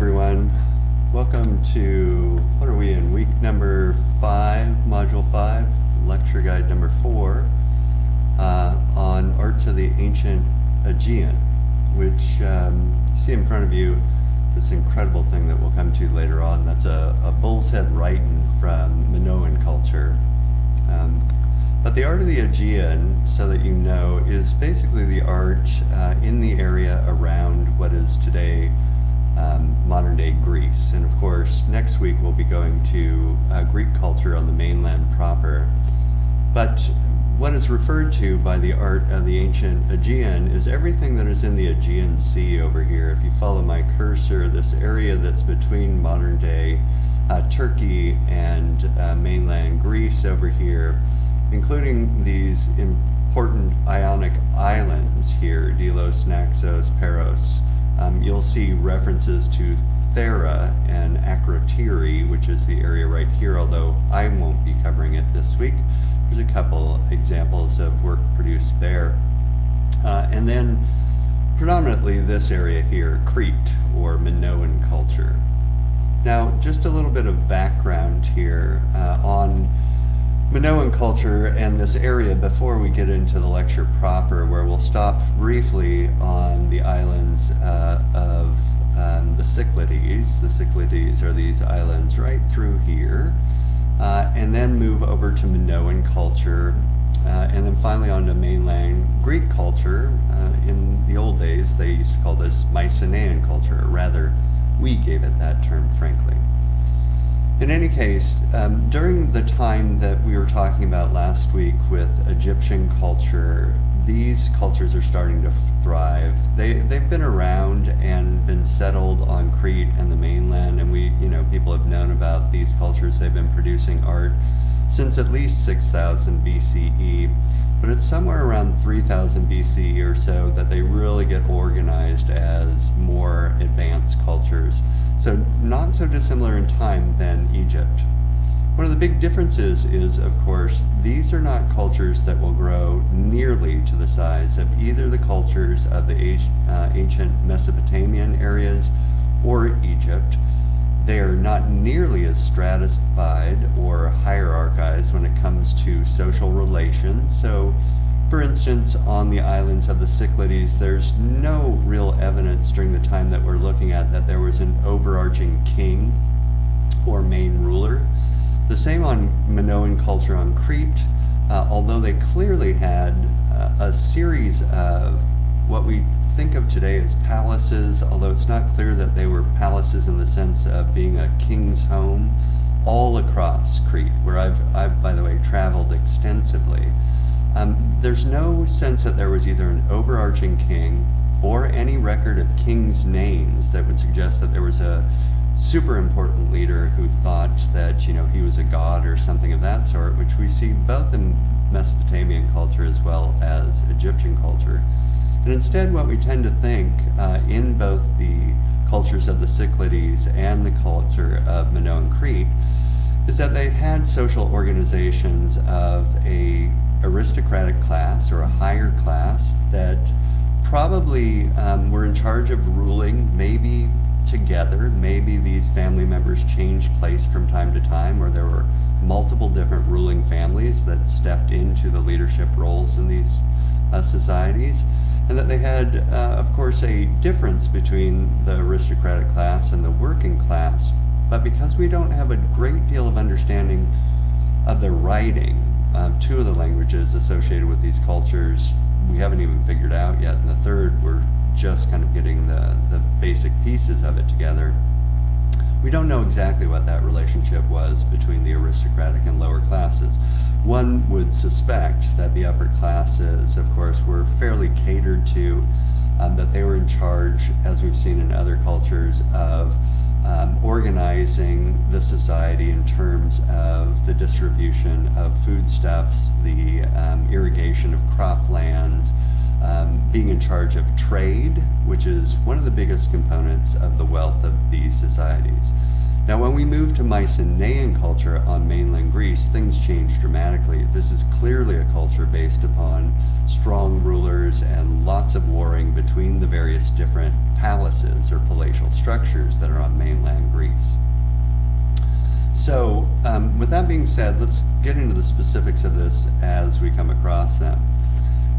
everyone. Welcome to, what are we in, week number 5, module 5, lecture guide number 4, on Arts of the Ancient Aegean, which you see in front of you, this incredible thing that we'll come to later on. That's a bull's head writing from Minoan culture. But the art of the Aegean, so that you know, is basically the art in the area around what is today modern-day Greece. And of course, next week we'll be going to Greek culture on the mainland proper. But what is referred to by the art of the ancient Aegean is everything that is in the Aegean Sea over here. If you follow my cursor, this area that's between modern-day Turkey and mainland Greece over here, including these important Ionic islands here, Delos, Naxos, Paros. You'll see references to Thera and Akrotiri, which is the area right here, although I won't be covering it this week. There's a couple examples of work produced there. And then predominantly this area here, Crete, or Minoan culture. Now, just a little bit of background here on Minoan culture and this area before we get into the lecture proper, where we'll stop briefly on the islands of the Cyclades. The Cyclades are these islands right through here, and then move over to Minoan culture, and then finally on to mainland Greek culture. In the old days, they used to call this Mycenaean culture, or rather, we gave it that term, frankly. In any case, during the time that we were talking about last week with Egyptian culture, these cultures are starting to thrive. They've been around and been settled on Crete and the mainland, and people have known about these cultures. They've been producing art since at least 6000 BCE, but it's somewhere around 3000 BCE or so that they really get organized as more advanced cultures. So not so dissimilar in time than Egypt. One of the big differences is, of course, these are not cultures that will grow nearly to the size of either the cultures of the ancient Mesopotamian areas or Egypt. They are not nearly as stratified or hierarchized when it comes to social relations. So, for instance, on the islands of the Cyclades, there's no real evidence during the time that we're looking at that there was an overarching king or main ruler. The same on Minoan culture on Crete, although they clearly had a series of what we think of today as palaces, although it's not clear that they were palaces in the sense of being a king's home, all across Crete, where I've by the way, traveled extensively. There's no sense that there was either an overarching king or any record of kings' names that would suggest that there was a super important leader who thought that, he was a god or something of that sort, which we see both in Mesopotamian culture as well as Egyptian culture. And instead, what we tend to think in both the cultures of the Cyclades and the culture of Minoan Crete is that they had social organizations of a aristocratic class or a higher class that probably were in charge of ruling, maybe together. Maybe these family members changed place from time to time, or there were multiple different ruling families that stepped into the leadership roles in these societies. And that they had, of course, a difference between the aristocratic class and the working class. But because we don't have a great deal of understanding of the writing, two of the languages associated with these cultures we haven't even figured out yet, and the third we're just kind of getting the basic pieces of it together. We don't know exactly what that relationship was between the aristocratic and lower classes. One would suspect that the upper classes, of course, were fairly catered to, that they were in charge, as we've seen in other cultures, of organizing the society in terms of the distribution of foodstuffs, the irrigation of croplands, being in charge of trade, which is one of the biggest components of the wealth of these societies. Now, when we move to Mycenaean culture on mainland Greece, things change dramatically. This is clearly a culture based upon strong rulers and lots of warring between the various different palaces or palatial structures that are on mainland Greece. So, with that being said, let's get into the specifics of this as we come across them.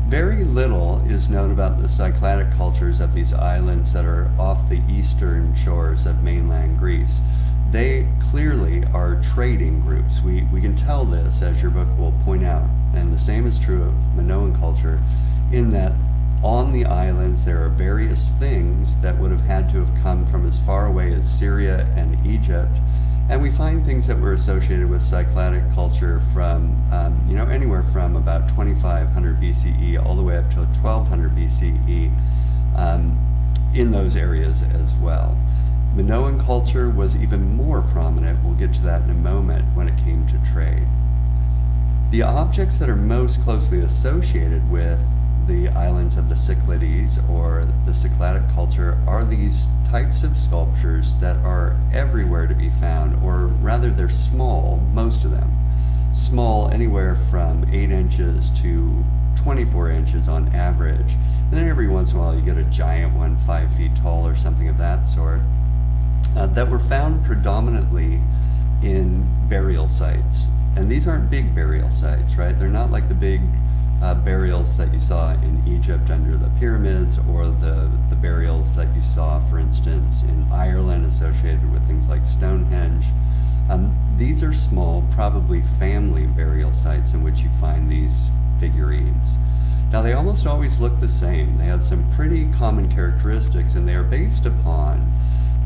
Very little is known about the Cycladic cultures of these islands that are off the eastern shores of mainland Greece. They clearly are trading groups. We can tell this, as your book will point out, and the same is true of Minoan culture, in that on the islands there are various things that would have had to have come from as far away as Syria and Egypt, and we find things that were associated with Cycladic culture from, anywhere from about 2500 BCE all the way up to 1200 BCE in those areas as well. Minoan culture was even more prominent. We'll get to that in a moment when it came to trade. The objects that are most closely associated with the islands of the Cyclades or the Cycladic culture are these types of sculptures that are everywhere to be found, or rather they're small, most of them. Small, anywhere from 8 inches to 24 inches on average. And then every once in a while you get a giant one, 5 feet tall or something of that sort. That were found predominantly in burial sites. And these aren't big burial sites, right? They're not like the big burials that you saw in Egypt under the pyramids, or the burials that you saw, for instance, in Ireland associated with things like Stonehenge. These are small, probably family burial sites in which you find these figurines. Now, they almost always look the same. They have some pretty common characteristics, and they are based upon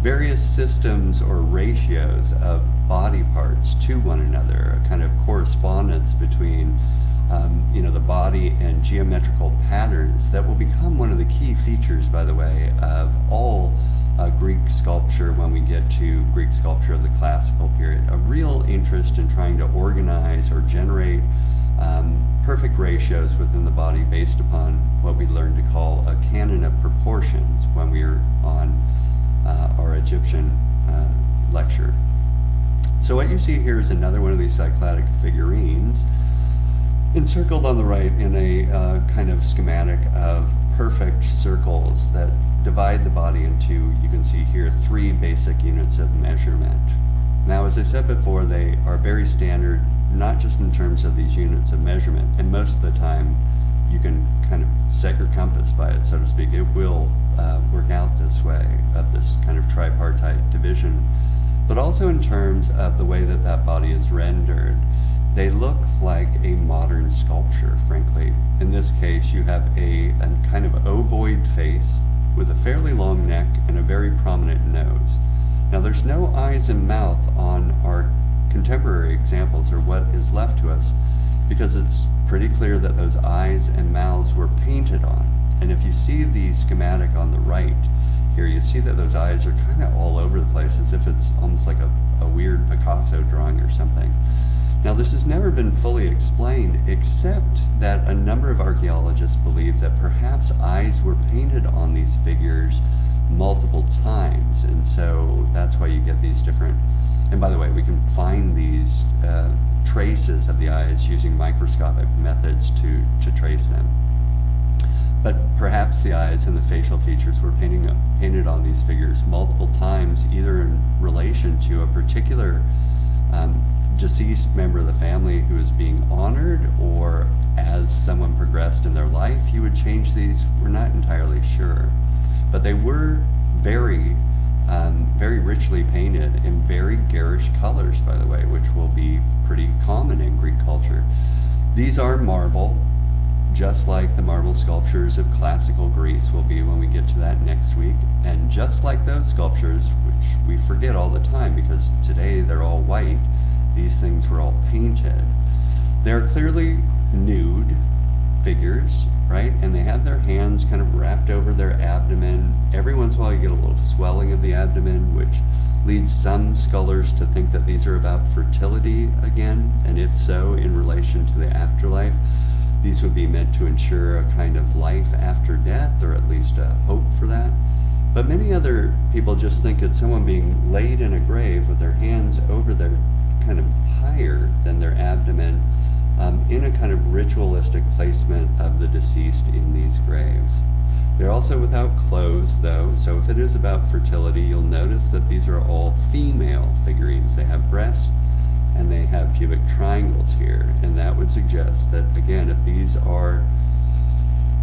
various systems or ratios of body parts to one another, a kind of correspondence between the body and geometrical patterns that will become one of the key features, by the way, of all Greek sculpture when we get to Greek sculpture of the classical period. A real interest in trying to organize or generate perfect ratios within the body based upon what we learned to call a canon of proportions when we were on our Egyptian lecture. So what you see here is another one of these Cycladic figurines, encircled on the right in a kind of schematic of perfect circles that divide the body into, you can see here, 3 basic units of measurement. Now, as I said before, they are very standard, not just in terms of these units of measurement, and most of the time you can kind of set your compass by it, so to speak. It will work out this way, of this kind of tripartite division, but also in terms of the way that that body is rendered. They look like a modern sculpture, frankly. In this case, you have a kind of ovoid face with a fairly long neck and a very prominent nose. Now, there's no eyes and mouth on our contemporary examples, or what is left to us, because it's pretty clear that those eyes and mouths were painted on. And if you see the schematic on the right here, you see that those eyes are kind of all over the place, as if it's almost like a weird Picasso drawing or something. Now, this has never been fully explained, except that a number of archaeologists believe that perhaps eyes were painted on these figures multiple times, and so that's why you get these different. And by the way, we can find these traces of the eyes using microscopic methods to trace them. But perhaps the eyes and the facial features were painted on these figures multiple times, either in relation to a particular deceased member of the family who is being honored, or as someone progressed in their life, you would change these. We're not entirely sure. But they were very richly painted in very garish colors, by the way, which will be pretty common in Greek culture. These are marble, just like the marble sculptures of classical Greece will be when we get to that next week. And just like those sculptures, which we forget all the time because today they're all white, these things were all painted. They're clearly nude figures, right? And they have their hands kind of wrapped over their abdomen. Every once in a while you get a little swelling of the abdomen, which leads some scholars to think that these are about fertility again, and if so, in relation to the afterlife. These would be meant to ensure a kind of life after death, or at least a hope for that. But many other people just think it's someone being laid in a grave with their hands over their kind of higher than their abdomen, in a kind of ritualistic placement of the deceased in these graves. They're also without clothes, though, so if it is about fertility, you'll notice that these are all female figurines. They have breasts and they have pubic triangles here, and that would suggest that, again, if these are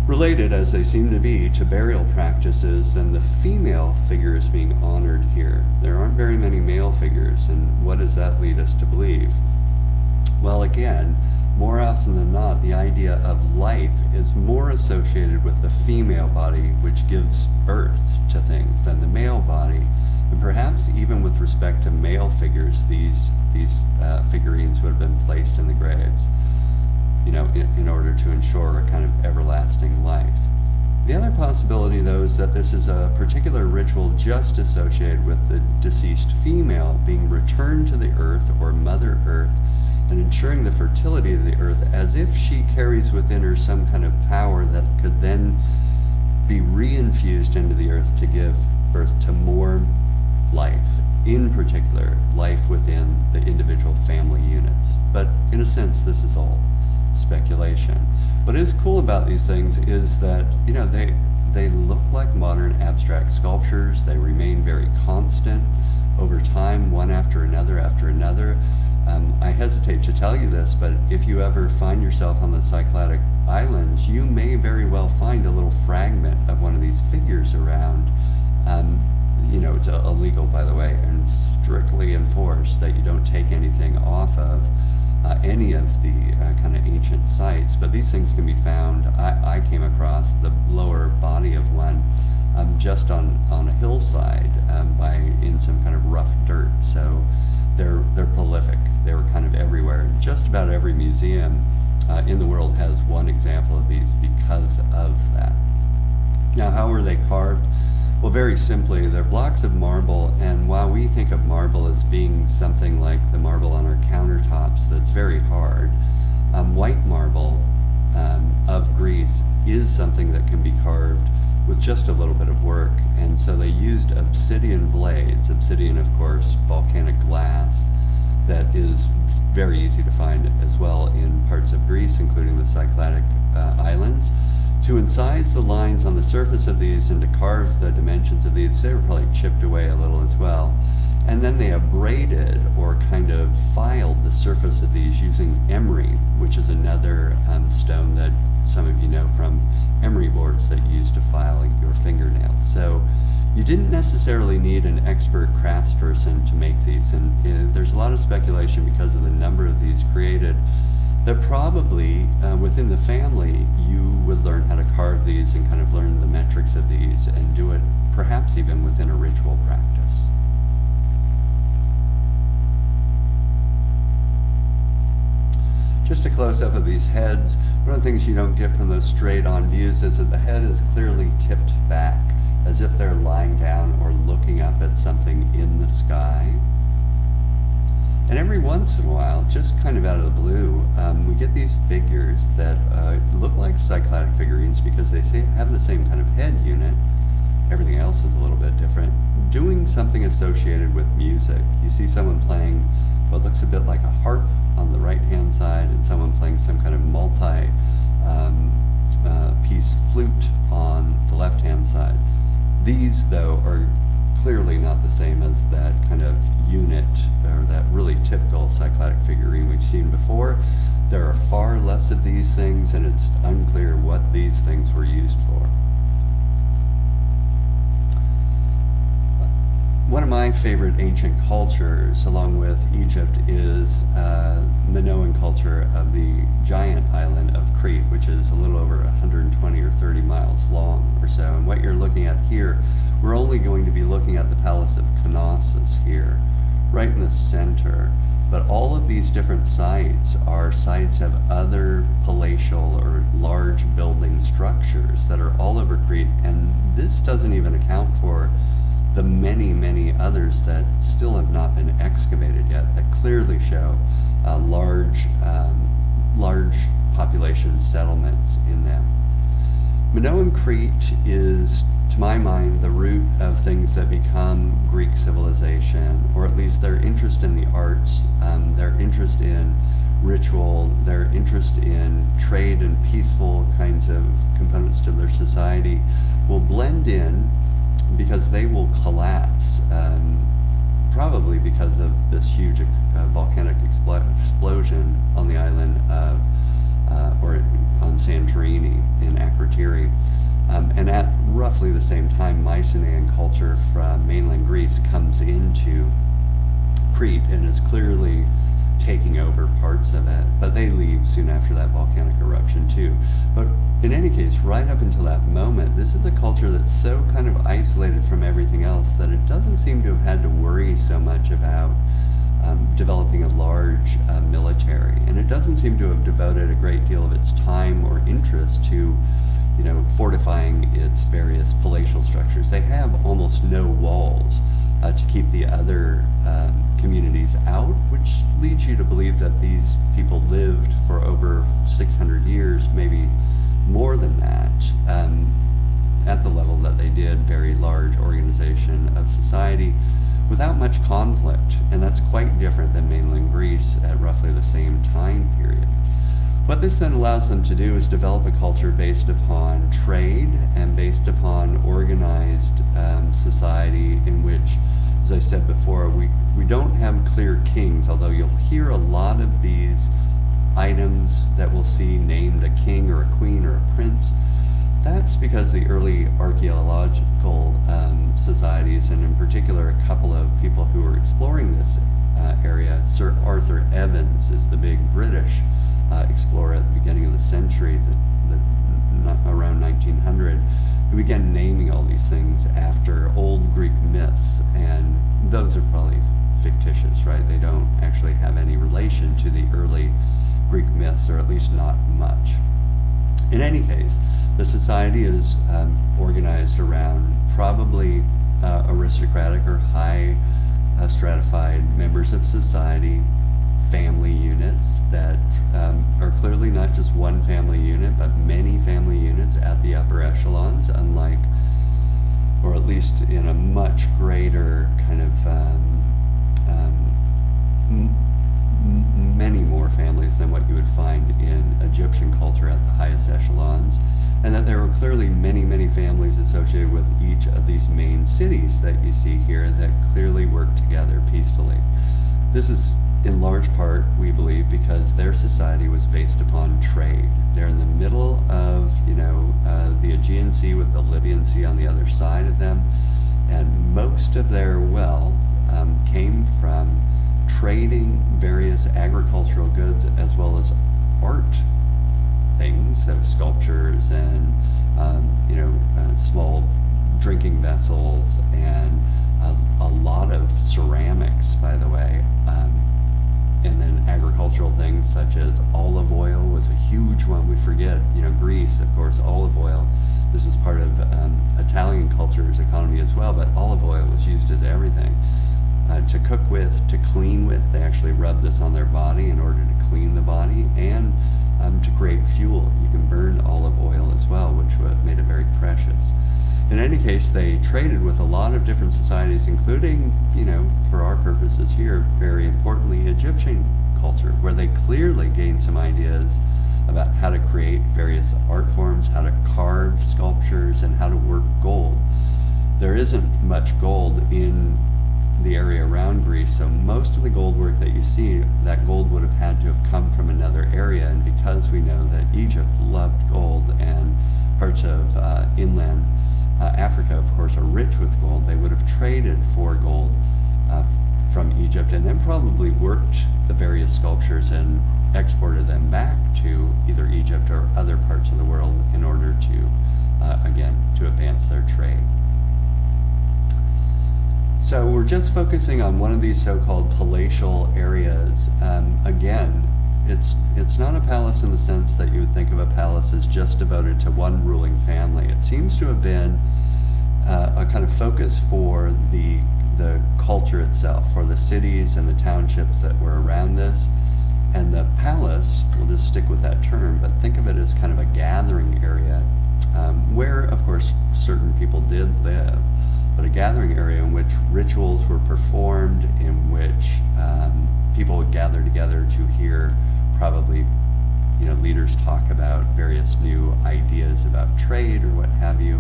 related, as they seem to be, to burial practices, then the female figure is being honored here. There aren't very many male figures, and what does that lead us to believe? Well, again, more often than not, the idea of life is more associated with the female body, which gives birth to things, than the male body. And perhaps even with respect to male figures, these figurines would have been placed in the graves, in order to ensure a kind of everlasting life. The other possibility, though, is that this is a particular ritual just associated with the deceased female being returned to the earth or Mother Earth and ensuring the fertility of the earth, as if she carries within her some kind of power that could then be reinfused into the earth to give birth to more life, in particular, life within the individual family units. But in a sense, this is all speculation. What is cool about these things is that, they look like modern abstract sculptures. They remain very constant over time, one after another after another. I hesitate to tell you this, but if you ever find yourself on the Cycladic Islands, you may very well find a little fragment of one of these figures around. It's illegal, by the way, and strictly enforced that you don't take anything off of any of the kind of ancient sites, but these things can be found. I came across the lower body of one just on a hillside in some kind of rough dirt. So they're prolific. They were kind of everywhere. Just about every museum in the world has one example of these because of that. Now, how were they carved? Well, very simply, they're blocks of marble, and while we think of marble as being something like the marble on our countertops that's very hard, white marble of Greece is something that can be carved with just a little bit of work, and so they used obsidian blades. Obsidian, of course, volcanic glass that is very easy to find as well in parts of Greece, including the Cycladic Islands. To incise the lines on the surface of these and to carve the dimensions of these, they were probably chipped away a little as well. And then they abraded or kind of filed the surface of these using emery, which is another stone that some of you know from emery boards that you use to file your fingernails. So you didn't necessarily need an expert craftsperson to make these, and there's a lot of speculation because of the number of these created that probably within the family you would learn how to carve these and kind of learn the metrics of these and do it perhaps even within a ritual practice. Just a close-up of these heads, one of the things you don't get from those straight-on views is that the head is clearly tipped back, as if they're lying down or looking up at something in the sky. And every once in a while, just kind of out of the blue, we get these figures that look like Cycladic figurines because they have the same kind of head unit. Everything else is a little bit different. Doing something associated with music. You see someone playing what looks a bit like a harp on the right-hand side, and someone playing some kind of multi-piece flute on the left-hand side. These, though, are clearly not the same as that kind of unit or that really typical Cycladic figurine we've seen before. There are far less of these things, and it's unclear what these things were used for. One of my favorite ancient cultures, along with Egypt, is Minoan culture of the giant island of Crete, which is a little over 120 or 30 miles long or so. And what you're looking at here, we're only going to be looking at the Palace of Knossos here, right in the center. But all of these different sites are sites of other palatial or large building structures that are all over Crete, and this doesn't even account for the many, many others that still have not been excavated yet that clearly show large population settlements in them. Minoan Crete is to my mind, the root of things that become Greek civilization, or at least their interest in the arts, their interest in ritual, their interest in trade and peaceful kinds of components to their society will blend in because they will collapse, probably because of this huge volcanic explosion on the island of, or on Santorini in Akrotiri. And at roughly the same time, Mycenaean culture from mainland Greece comes into Crete and is clearly taking over parts of it, but they leave soon after that volcanic eruption too. But in any case, right up until that moment, this is a culture that's so kind of isolated from everything else that it doesn't seem to have had to worry so much about developing a large military, and it doesn't seem to have devoted a great deal of its time or interest to fortifying its various palatial structures. They have almost no walls to keep the other communities out, which leads you to believe that these people lived for over 600 years, maybe more than that, at the level that they did, very large organization of society without much conflict. And that's quite different than mainland Greece at roughly the same time period. What this then allows them to do is develop a culture based upon trade and based upon organized society in which, as I said before, we don't have clear kings, although you'll hear a lot of these items that we'll see named a king or a queen or a prince. That's because the early archaeological societies, and in particular a couple of people who were exploring this area, Sir Arthur Evans is the big British explorer at the beginning of the century, around 1900, who began naming all these things after old Greek myths, and those are probably fictitious, right? They don't actually have any relation to the early Greek myths, or at least not much. In any case, the society is organized around probably aristocratic or high stratified members of society, family units that are clearly not just one family unit, but many family units at the upper echelons, unlike, or at least in a much greater kind of many more families than what you would find in Egyptian culture at the highest echelons, and that there were clearly many, many families associated with each of these main cities that you see here that clearly work together peacefully. This is in large part, we believe, because their society was based upon trade. They're in the middle of, the Aegean Sea with the Libyan Sea on the other side of them, and most of their wealth came from trading various agricultural goods as well as art things, so sculptures and small drinking vessels and a lot of ceramics, by the way. And then agricultural things such as olive oil was a huge one. We forget, Greece, of course, olive oil. This was part of Italian culture's economy as well, but olive oil was used as everything. To cook with, to clean with. They actually rubbed this on their body in order to clean the body, and to create fuel. You can burn olive oil as well, which made it very precious. In any case, they traded with a lot of different societies, including, for our purposes here, very importantly, Egyptian culture, where they clearly gained some ideas about how to create various art forms, how to carve sculptures, and how to work gold. There isn't much gold in the area around Greece, so most of the gold work that you see, that gold would have had to have come from another area, and because we know that Egypt loved gold and parts of inland Africa, of course, are rich with gold, they would have traded for gold from Egypt and then probably worked the various sculptures and exported them back to either Egypt or other parts of the world in order to, again, to advance their trade. So we're just focusing on one of these so-called palatial areas. Again, it's not a palace in the sense that you would think of a palace as just devoted to one ruling family. It seems to have been a kind of focus for the culture itself, for the cities and the townships that were around this. And the palace, we'll just stick with that term, but think of it as kind of a gathering area where, of course, certain people did live, but a gathering area in which rituals were performed, in which people would gather together to hear probably leaders talk about various new ideas about trade or what have you,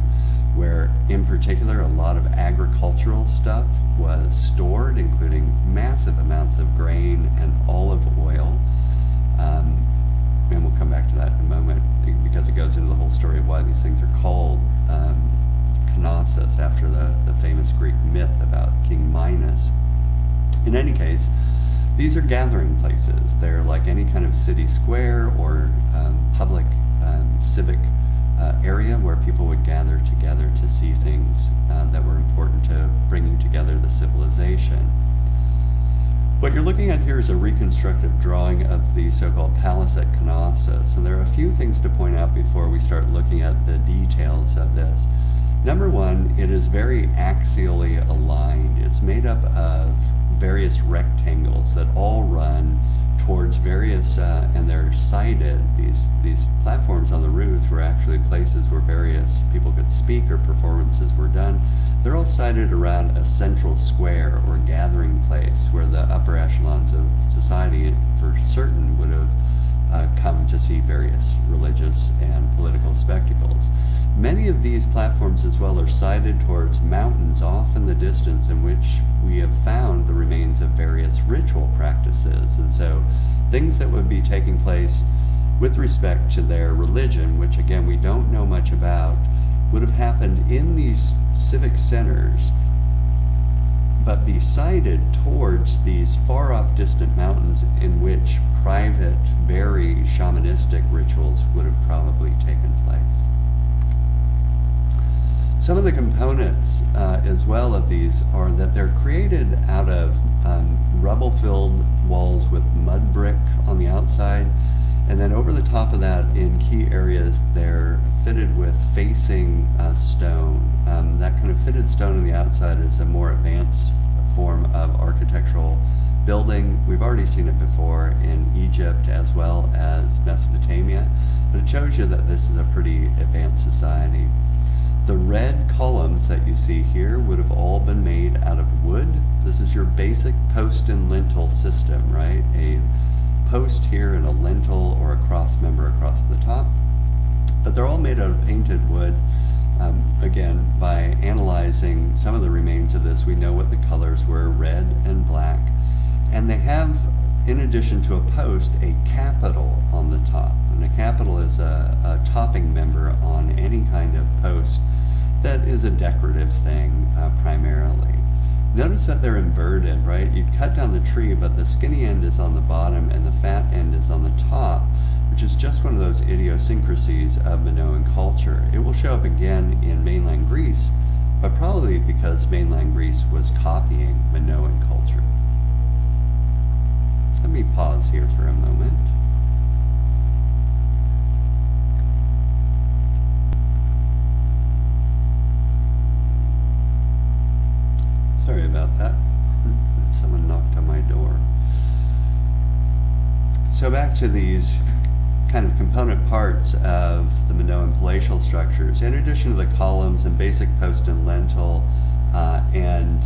where in particular a lot of agricultural stuff was stored, including massive amounts of grain and olive oil. And we'll come back to that in a moment, because it goes into the whole story of why these things are called Knossos, after the famous Greek myth about King Minos. In any case, these are gathering places. They're like any kind of city square or public civic area where people would gather together to see things that were important to bringing together the civilization. What you're looking at here is a reconstructive drawing of the so-called palace at Knossos, and there are a few things to point out before we start looking at the details of this. Number one, it is very axially aligned. It's made up of various rectangles that all run towards various, and they're sited. These platforms on the roofs were actually places where various people could speak or performances were done. They're all sited around a central square or gathering place where the upper echelons of society, for certain, would have come to see various religious and political spectacles. Many of these platforms as well are sited towards mountains off in the distance, in which we have found the remains of various ritual practices. And so things that would be taking place with respect to their religion, which again we don't know much about, would have happened in these civic centers, but be sited towards these far off distant mountains in which private, very shamanistic rituals would have probably taken place. Some of the components as well of these are that they're created out of rubble-filled walls with mud brick on the outside, and then over the top of that, in key areas, they're fitted with facing stone. That kind of fitted stone on the outside is a more advanced form of architectural building. We've already seen it before in Egypt as well as Mesopotamia, but it shows you that this is a pretty advanced society. The red columns that you see here would have all been made out of wood. This is your basic post and lintel system, right? A post here and a lintel or a cross member across the top. But they're all made out of painted wood. Again, by analyzing some of the remains of this, we know what the colors were, red and black. And they have, in addition to a post, a capital on the top. And a capital is a topping member on any kind of post that is a decorative thing primarily. Notice that they're inverted, right? You'd cut down the tree, but the skinny end is on the bottom and the fat end is on the top, which is just one of those idiosyncrasies of Minoan culture. It will show up again in mainland Greece, but probably because mainland Greece was copying Minoan culture. Let me pause here for a moment. Sorry about that. Someone knocked on my door. So back to these kind of component parts of the Minoan palatial structures. In addition to the columns and basic post and lintel and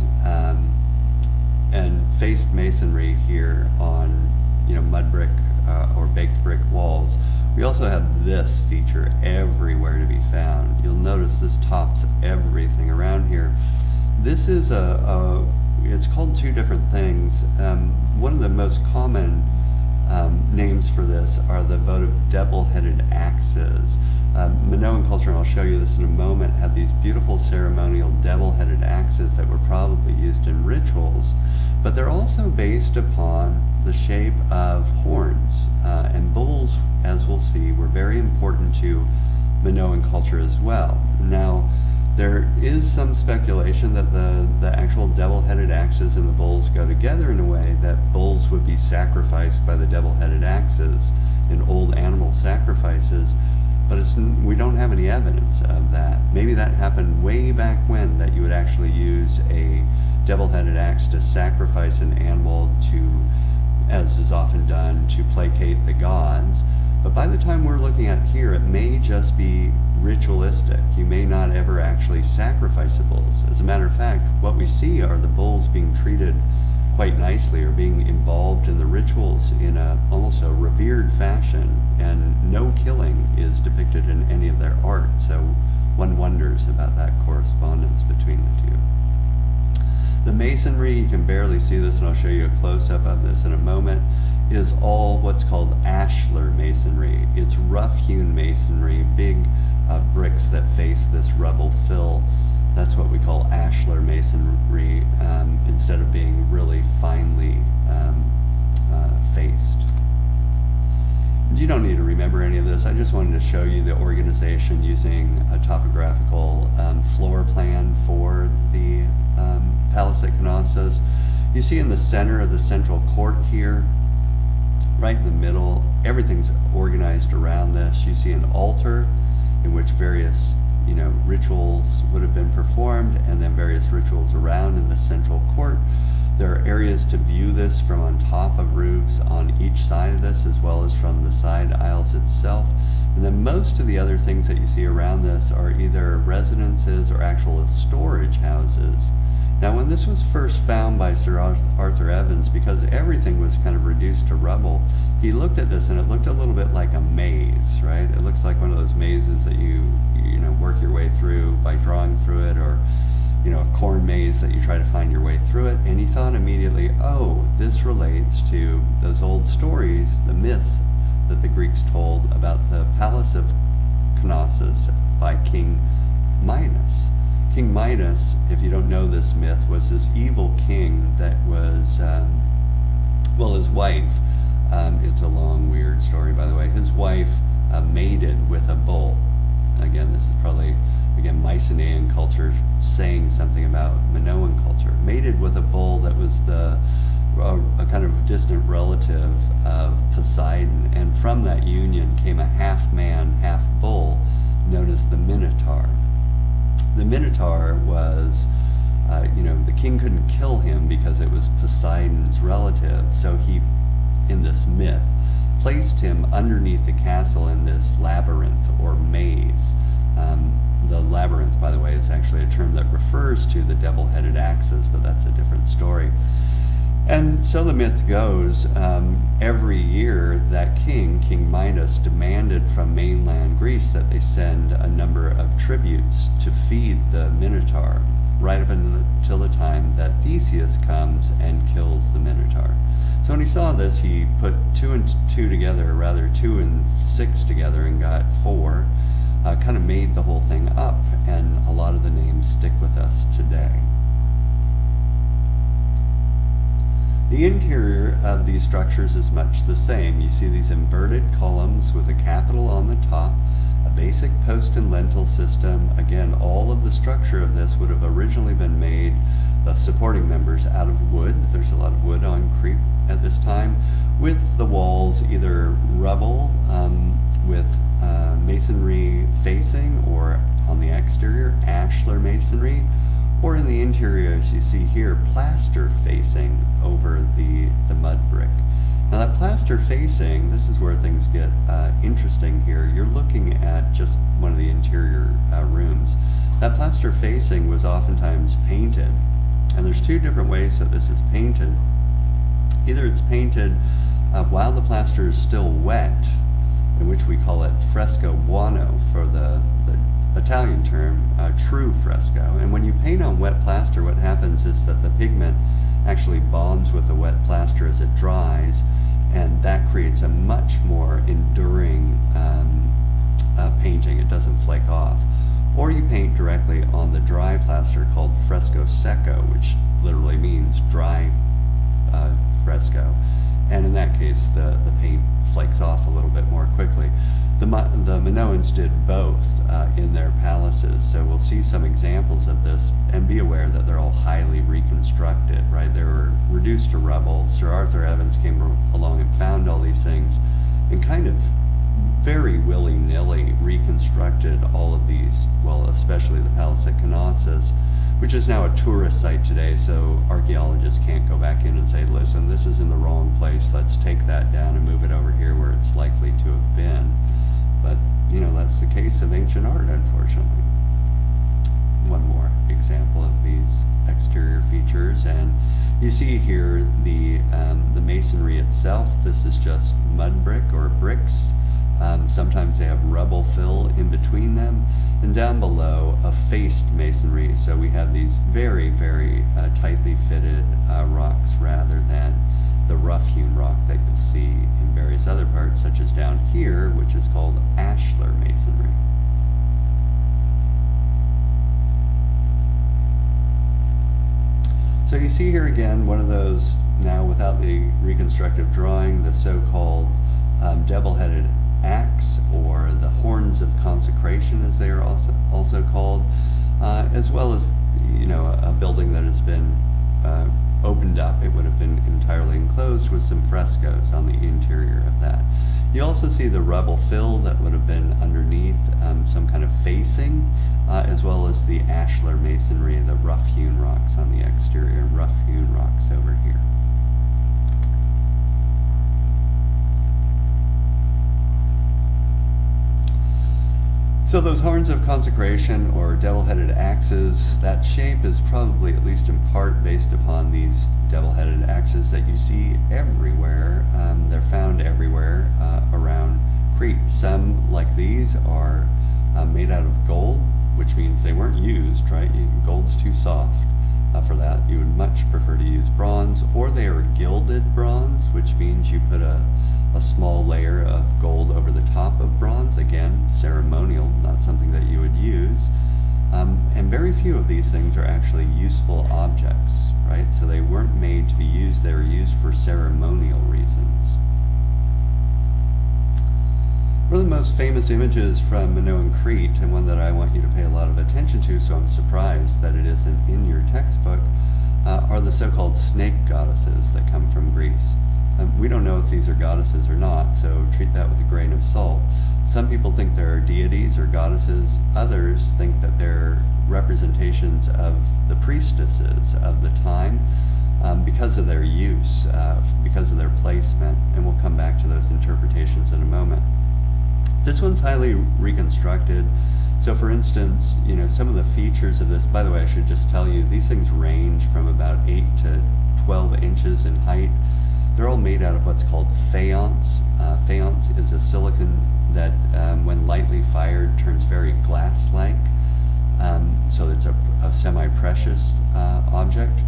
faced masonry here on mud brick or baked brick walls, we also have this feature everywhere to be found. You'll notice this tops everything around here. This is it's called two different things. One of the most common names for this are the votive double-headed axes. Minoan culture, and I'll show you this in a moment, had these beautiful ceremonial double-headed axes that were probably used in rituals, but they're also based upon the shape of horns. And bulls, as we'll see, were very important to Minoan culture as well. Now, there is some speculation that the actual double-headed axes and the bulls go together in a way, that bulls would be sacrificed by the double-headed axes in old animal sacrifices, but we don't have any evidence of that. Maybe that happened way back when, that you would actually use a double-headed axe to sacrifice an animal to, as is often done, to placate the gods. But by the time we're looking at here, it may just be ritualistic. You may not ever actually sacrifice the bulls. As a matter of fact, what we see are the bulls being treated quite nicely, or being involved in the rituals in almost a revered fashion, and no killing is depicted in any of their art. So one wonders about that correspondence between the two. The masonry, you can barely see this, and I'll show you a close-up of this in a moment, is all what's called ashlar masonry. It's rough-hewn masonry, big bricks that face this rubble fill. That's what we call ashlar masonry, instead of being really finely faced. You don't need to remember any of this. I just wanted to show you the organization using a topographical floor plan for the Palace at Knossos. You see in the center of the central court here, right in the middle, everything's organized around this. You see an altar in which various rituals would have been performed, and then various rituals around in the central court. There are areas to view this from on top of roofs on each side of this, as well as from the side aisles itself. And then most of the other things that you see around this are either residences or actual storage houses. Now, when this was first found by Sir Arthur Evans, because everything was kind of reduced to rubble, he looked at this and it looked a little bit like a maze, right? It looks like one of those mazes that you work your way through by drawing through it, or a corn maze that you try to find your way through it. And he thought immediately, oh, this relates to those old stories, the myths that the Greeks told about the Palace of Knossos by King Minos. King Minos, if you don't know this myth, was this evil king that was, his wife, it's a long, weird story, by the way. His wife mated with a bull. Again, this is probably, Mycenaean culture saying something about Minoan culture. Mated with a bull that was a kind of distant relative of Poseidon, and from that union came a half-man, half-bull known as the Minotaur. The Minotaur was, the king couldn't kill him because it was Poseidon's relative, so he, in this myth, placed him underneath the castle in this labyrinth or maze. The labyrinth, by the way, is actually a term that refers to the devil-headed axes, but that's a different story. And so the myth goes, every year that King Minos, demanded from mainland Greece that they send a number of tributes to feed the Minotaur, right up until the time that Theseus comes and kills the Minotaur. So when he saw this, he put 2 and 2 together, or rather 2 and 6 together, and got 4, kind of made the whole thing up, and a lot of the names stick with us today. The interior of these structures is much the same. You see these inverted columns with a capital on the top, a basic post and lintel system. Again, all of the structure of this would have originally been made, the supporting members, out of wood. There's a lot of wood on Crete at this time, with the walls either rubble with masonry facing, or on the exterior, ashlar masonry, or in the interior, as you see here, plaster facing over the mud brick. Now that plaster facing, this is where things get interesting here. You're looking at just one of the interior rooms. That plaster facing was oftentimes painted, and there's 2 different ways that this is painted. Either it's painted while the plaster is still wet, in which we call it fresco buono for the Italian term, true fresco. And when you paint on wet plaster, what happens is that the pigment actually bonds with the wet plaster as it dries, and that creates a much more enduring painting. It doesn't flake off. Or you paint directly on the dry plaster called fresco secco, which literally means dry fresco. And in that case, the paint flakes off a little bit more quickly. The Minoans did both in their palaces, so we'll see some examples of this, and be aware that they're all highly reconstructed, right? They were reduced to rubble. Sir Arthur Evans came along and found all these things and kind of very willy-nilly reconstructed all of these, well, especially the Palace at Knossos, which is now a tourist site today, so archaeologists can't go back in and say, listen, this is in the wrong place, let's take that down and move it over here where it's likely to have been. But, you know, that's the case of ancient art, unfortunately. One more example of these exterior features, and you see here the masonry itself. This is just mud brick or bricks. Sometimes they have rubble fill in between them, and down below a faced masonry. So we have these very, very tightly fitted rocks rather than the rough-hewn rock that you'll see in various other parts, such as down here, which is called ashlar masonry. So you see here again one of those, now without the reconstructive drawing, the so-called double-headed axe, or the horns of consecration as they are also called, as well as, you know, a building that has been opened up. It would have been entirely enclosed with some frescoes on the interior of that. You also see the rubble fill that would have been underneath some kind of facing, as well as the ashlar masonry, the rough-hewn rocks on the exterior, and rough-hewn rocks over here. So those horns of consecration, or double-headed axes, that shape is probably, at least in part, based upon these double-headed axes that you see everywhere. They're found everywhere around Crete. Some, like these, are made out of gold, which means they weren't used, right? Gold's too soft for that. You would much prefer to use bronze, or they are gilded bronze, which means you put a small layer of gold over the top of bronze. Again, ceremonial, not something that you would use. And very few of these things are actually useful objects, right? So they weren't made to be used, they were used for ceremonial reasons. One of the most famous images from Minoan Crete, and one that I want you to pay a lot of attention to, so I'm surprised that it isn't in your textbook, are the so-called snake goddesses that come from Greece. We don't know if these are goddesses or not, so treat that with a grain of salt. Some people think they're deities or goddesses. Others think that they're representations of the priestesses of the time because of their use, because of their placement, and we'll come back to those interpretations in a moment. This one's highly reconstructed. So for instance, you know, some of the features of this, by the way, I should just tell you, these things range from about 8 to 12 inches in height. They're all made out of what's called faience. Faience is a silicon that, when lightly fired, turns very glass-like. So it's a semi-precious object.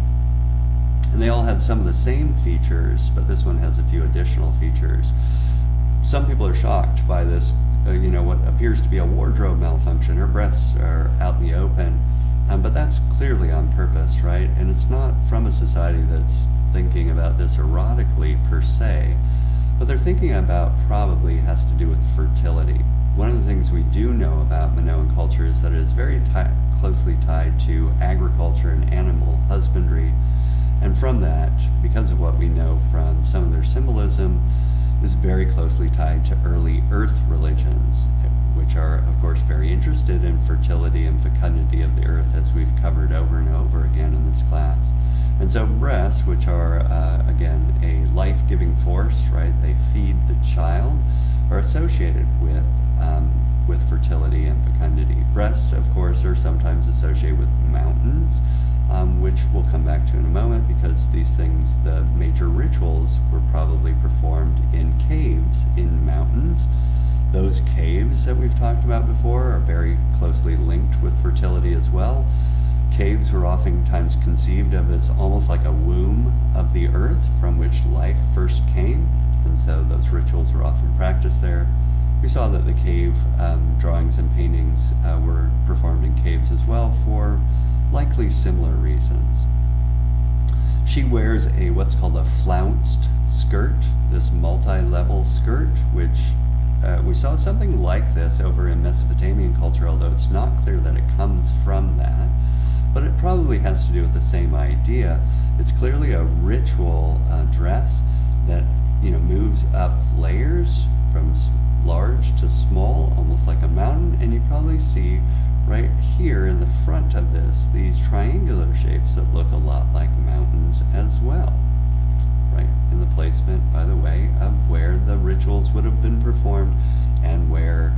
And they all have some of the same features, but this one has a few additional features. Some people are shocked by this, you know, what appears to be a wardrobe malfunction. Her breasts are out in the open, but that's clearly on purpose, right? And it's not from a society that's thinking about this erotically per se, but they're thinking about, probably has to do with fertility. One of the things we do know about Minoan culture is that it is very closely tied to agriculture and animal husbandry, and from that, because of what we know from some of their symbolism, is very closely tied to early earth religions, which are, of course, very interested in fertility and fecundity of the earth, as we've covered over and over again in this class. And so breasts, which are, again, a life-giving force, right? They feed the child, are associated with fertility and fecundity. Breasts, of course, are sometimes associated with mountains, which we'll come back to in a moment, because these things, the major rituals, were probably performed in caves in mountains. Those caves that we've talked about before are very closely linked with fertility as well. Caves were oftentimes conceived of as almost like a womb of the earth from which life first came, and so those rituals were often practiced there. We saw that the cave drawings and paintings were performed in caves as well for likely similar reasons. She wears what's called a flounced skirt, this multi-level skirt, which we saw something like this over in Mesopotamian culture, although it's not clear that it comes from that. But it probably has to do with the same idea. It's clearly a ritual dress that, you know, moves up layers from large to small, almost like a mountain, and you probably see right here in the front of this these triangular shapes that look a lot like mountains as well, right in the placement, by the way, of where the rituals would have been performed and where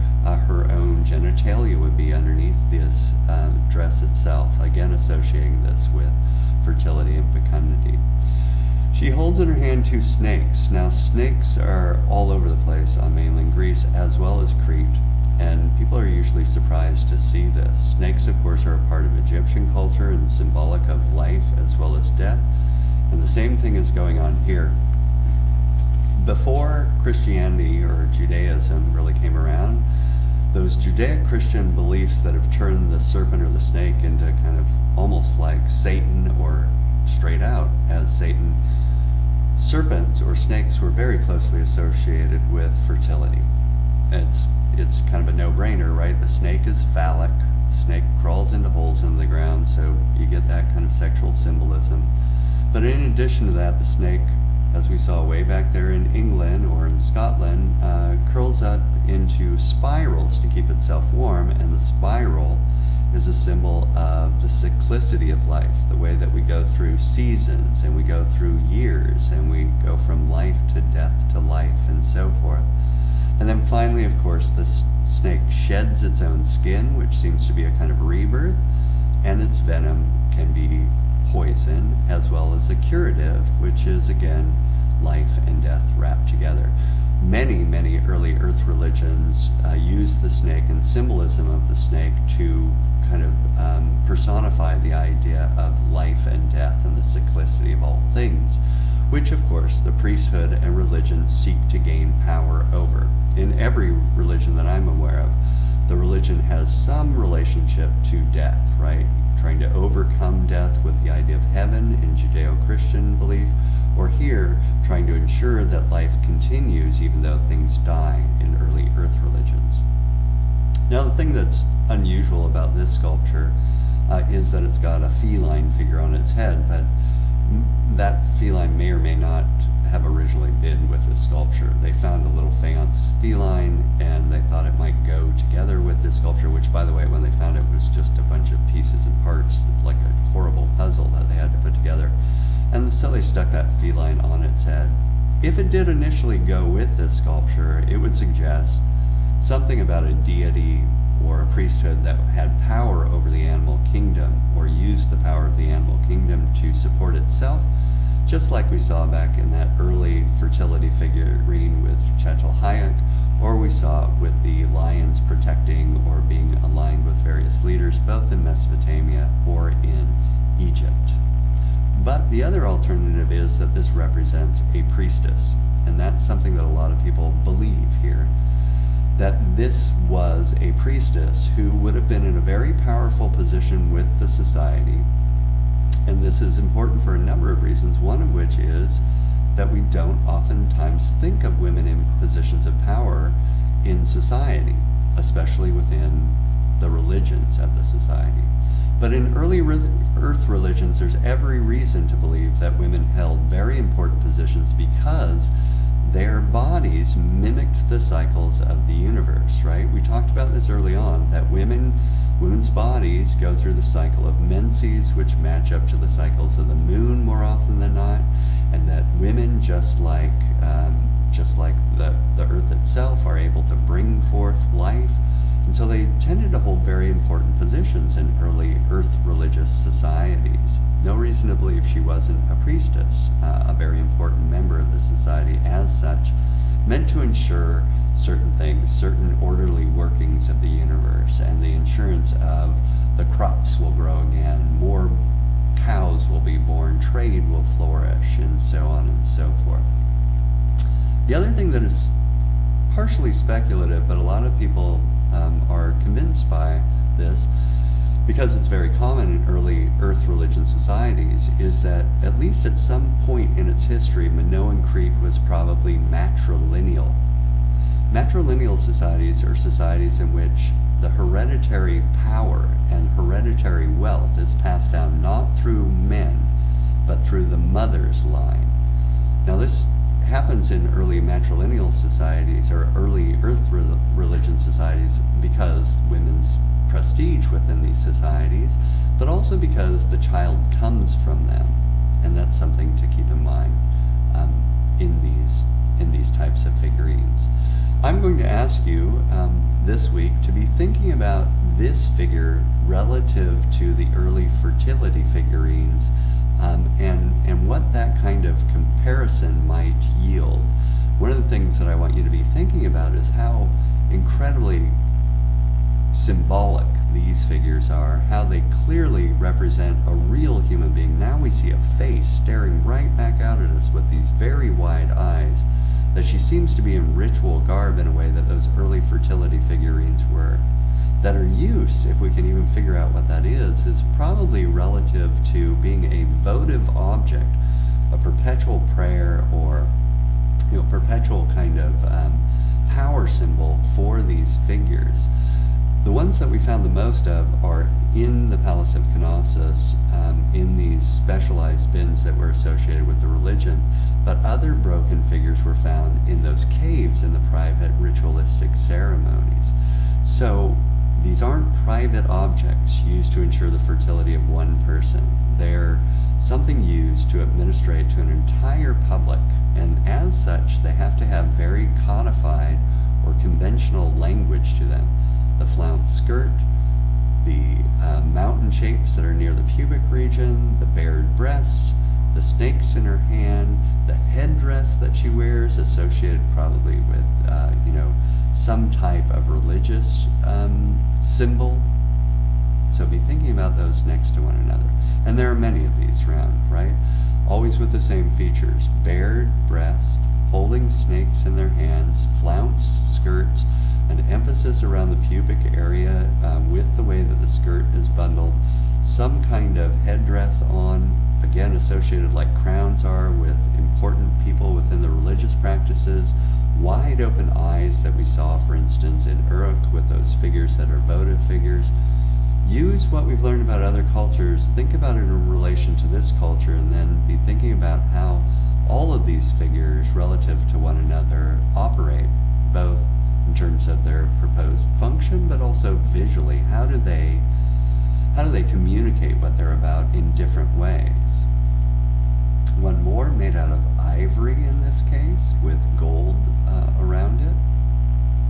her own genitalia would be underneath this dress itself, again associating this with fertility and fecundity. She holds in her hand 2 snakes. Now, snakes are all over the place on mainland Greece as well as Crete, and people are usually surprised to see this. Snakes, of course, are a part of Egyptian culture and symbolic of life as well as death, and the same thing is going on here. Before Christianity or Judaism really came around, those Judaic-Christian beliefs that have turned the serpent or the snake into kind of almost like Satan or straight out as Satan, serpents or snakes were very closely associated with fertility. It's kind of a no-brainer, right? The snake is phallic. The snake crawls into holes in the ground, so you get that kind of sexual symbolism. But in addition to that, the snake, as we saw way back there in England or in Scotland, curls up into spirals to keep itself warm, and the spiral is a symbol of the cyclicity of life, the way that we go through seasons and we go through years and we go from life to death to life and so forth. And then finally, of course, the snake sheds its own skin, which seems to be a kind of rebirth, and its venom can be poison as well as a curative, which is again life and death wrapped together. Many early earth religions use the snake and symbolism of the snake to kind of personify the idea of life and death and the cyclicity of all things, which of course the priesthood and religion seek to gain power over. In every religion that I'm aware of, the religion has some relationship to death, right? Trying to overcome death with the idea of heaven in Judeo-Christian belief, or here trying to ensure that life continues even though things die in early earth religions. Now, the thing that's unusual about this sculpture is that it's got a feline figure on its head, but that feline may or may not have originally been with this sculpture. They found a little faience feline and they thought it might go together with this sculpture, which, by the way, when they found it was just a bunch of pieces and parts, like a horrible puzzle that they had to put together. And so they stuck that feline on its head. If it did initially go with this sculpture, it would suggest something about a deity or a priesthood that had power over the animal kingdom or used the power of the animal kingdom to support itself, just like we saw back in that early fertility figurine with Çatalhöyük, or we saw with the lions protecting or being aligned with various leaders, both in Mesopotamia or in Egypt. But the other alternative is that this represents a priestess, and that's something that a lot of people believe here, that this was a priestess who would have been in a very powerful position with the society. And this is important for a number of reasons, one of which is that we don't oftentimes think of women in positions of power in society, especially within the religions of the society. But in early earth religions, there's every reason to believe that women held very important positions because their bodies mimicked the cycles of the universe, right? We talked about this early on, that women's bodies go through the cycle of menses, which match up to the cycles of the moon more often than not, and that women, just like the earth itself, are able to bring forth life. And so they tended to hold very important positions in early earth religious societies. No reason to believe she wasn't a priestess, a very important member of the society as such, meant to ensure certain things, certain orderly workings of the universe, and the insurance of the crops will grow again, more cows will be born, trade will flourish, and so on and so forth. The other thing that is partially speculative, but a lot of people are convinced by this, because it's very common in early earth religion societies, is that at least at some point in its history, Minoan Crete was probably matrilineal. Matrilineal societies are societies in which the hereditary power and hereditary wealth is passed down not through men, but through the mother's line. Now, this happens in early matrilineal societies or early earth religion societies because women's prestige within these societies, but also because the child comes from them, and that's something to keep in mind in these types of figurines. I'm going to ask you this week to be thinking about this figure relative to the early fertility figurines, and what that kind of comparison might yield. One of the things that I want you to be thinking about is how incredibly symbolic these figures are, how they clearly represent a real human being. Now we see a face staring right back out at us with these very wide eyes, that she seems to be in ritual garb in a way that those early fertility figurines were. That her use, if we can even figure out what that is probably relative to being a votive object, a perpetual prayer, or perpetual kind of power symbol for these figures. The ones that we found the most of are in the Palace of Knossos, in these specialized bins that were associated with the religion, but other broken figures were found in those caves in the private ritualistic ceremonies. So these aren't private objects used to ensure the fertility of one person. They're something used to administrate to an entire public, and as such, they have to have very codified or conventional language to them. The flounced skirt, the mountain shapes that are near the pubic region, the bared breast, the snakes in her hand, the headdress that she wears, associated probably with some type of religious symbol. So be thinking about those next to one another. And there are many of these around, right? Always with the same features: bared breast, holding snakes in their hands, flounced skirts, an emphasis around the pubic area with the way that the skirt is bundled, some kind of headdress on, again associated like crowns are with important people within the religious practices, wide open eyes that we saw, for instance, in Uruk with those figures that are votive figures. Use what we've learned about other cultures, think about it in relation to this culture, and then be thinking about how all of these figures relative to one another operate, both in terms of their proposed function, but also visually. How do they communicate what they're about in different ways? One more made out of ivory in this case, with gold around it.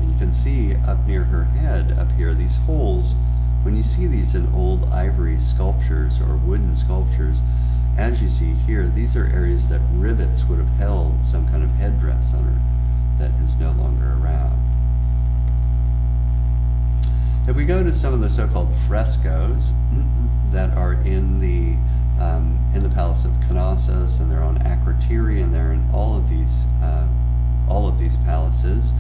And you can see up near her head, up here, these holes. When you see these in old ivory sculptures or wooden sculptures, as you see here, these are areas that rivets would have held some kind of headdress on her that is no longer around. If we go to some of the so-called frescoes that are in the Palace of Knossos, and they're on Akrotiri, and they're in all of these palaces,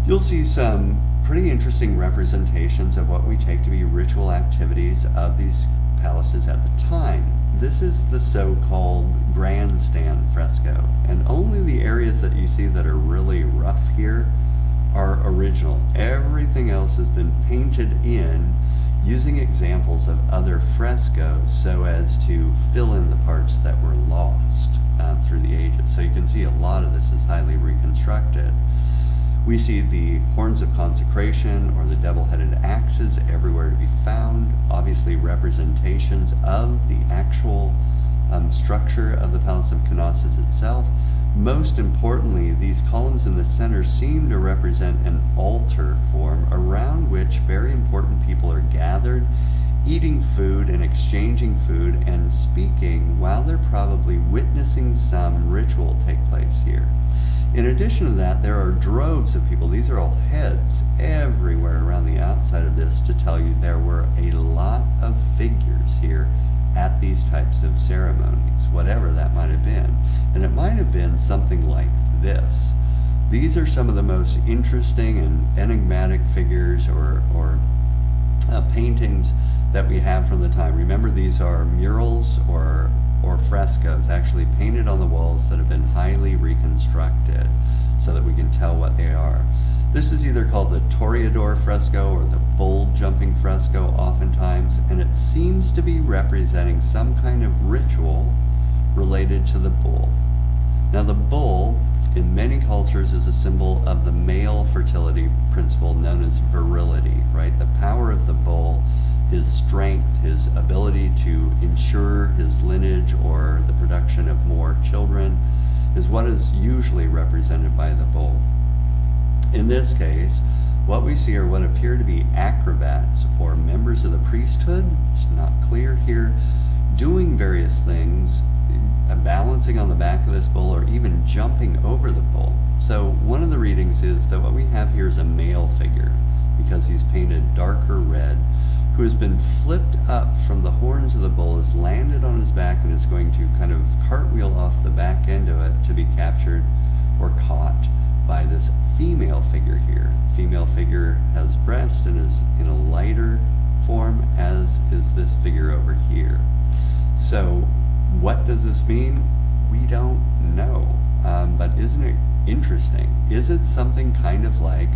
you'll see some pretty interesting representations of what we take to be ritual activities of these palaces at the time. This is the so-called grandstand fresco, and only the areas that you see that are really rough here are original. Everything else has been painted in using examples of other frescoes so as to fill in the parts that were lost through the ages. So you can see a lot of this is highly reconstructed. We see the horns of consecration or the double-headed axes everywhere to be found, obviously representations of the actual structure of the Palace of Knossos itself. Most importantly, these columns in the center seem to represent an altar form around which very important people are gathered, eating food and exchanging food and speaking while they're probably witnessing some ritual take place here. In addition to that, there are droves of people. These are all heads everywhere around the outside of this to tell you there were a lot of figures here at these types of ceremonies, whatever that might have been. And it might have been something like this. These are some of the most interesting and enigmatic figures or paintings that we have from the time. Remember, these are murals or frescoes actually painted on the walls that have been highly reconstructed so that we can tell what they are. This is either called the Toreador fresco or the bull jumping fresco oftentimes, and it seems to be representing some kind of ritual related to the bull. Now the bull in many cultures is a symbol of the male fertility principle known as virility, right? The power of the bull, his strength, his ability to ensure his lineage or the production of more children is what is usually represented by the bull. In this case, what we see are what appear to be acrobats or members of the priesthood, it's not clear here, doing various things, balancing on the back of this bull or even jumping over the bull. So one of the readings is that what we have here is a male figure, because he's painted darker red, who has been flipped up from the horns of the bull, has landed on his back and is going to kind of cartwheel off the back end of it to be captured or caught by this female figure here. Female figure has breast and is in a lighter form, as is this figure over here. So what does this mean? We don't know, but isn't it interesting? Is it something kind of like,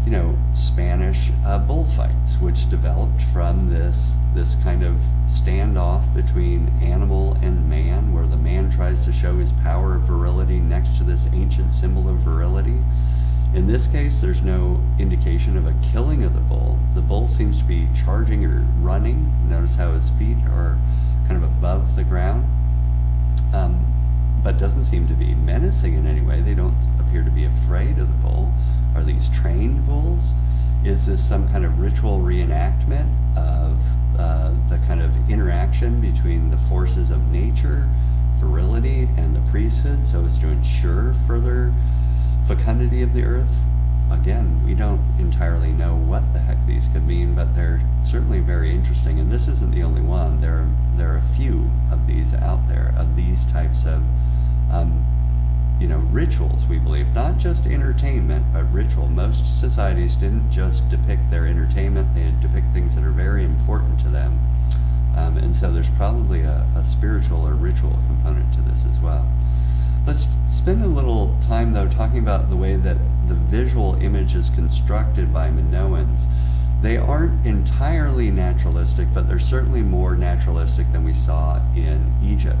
you know, Spanish bullfights, which developed from this kind of standoff between animal and man, where the man tries to show his power of virility next to this ancient symbol of virility? In this case, there's no indication of a killing of the bull. The bull seems to be charging or running. Notice how his feet are kind of above the ground, but doesn't seem to be menacing in any way. They don't appear to be afraid of the bull. Are these trained bulls? Is this some kind of ritual reenactment of the kind of interaction between the forces of nature, virility, and the priesthood, so as to ensure further fecundity of the earth? Again, we don't entirely know what the heck these could mean, but they're certainly very interesting. And this isn't the only one. There are a few of these out there, of these types of rituals, we believe. Not just entertainment, but ritual. Most societies didn't just depict their entertainment, they depict things that are very important to them. And so there's probably a spiritual or ritual component to this as well. Let's spend a little time, though, talking about the way that the visual image is constructed by Minoans. They aren't entirely naturalistic, but they're certainly more naturalistic than we saw in Egypt.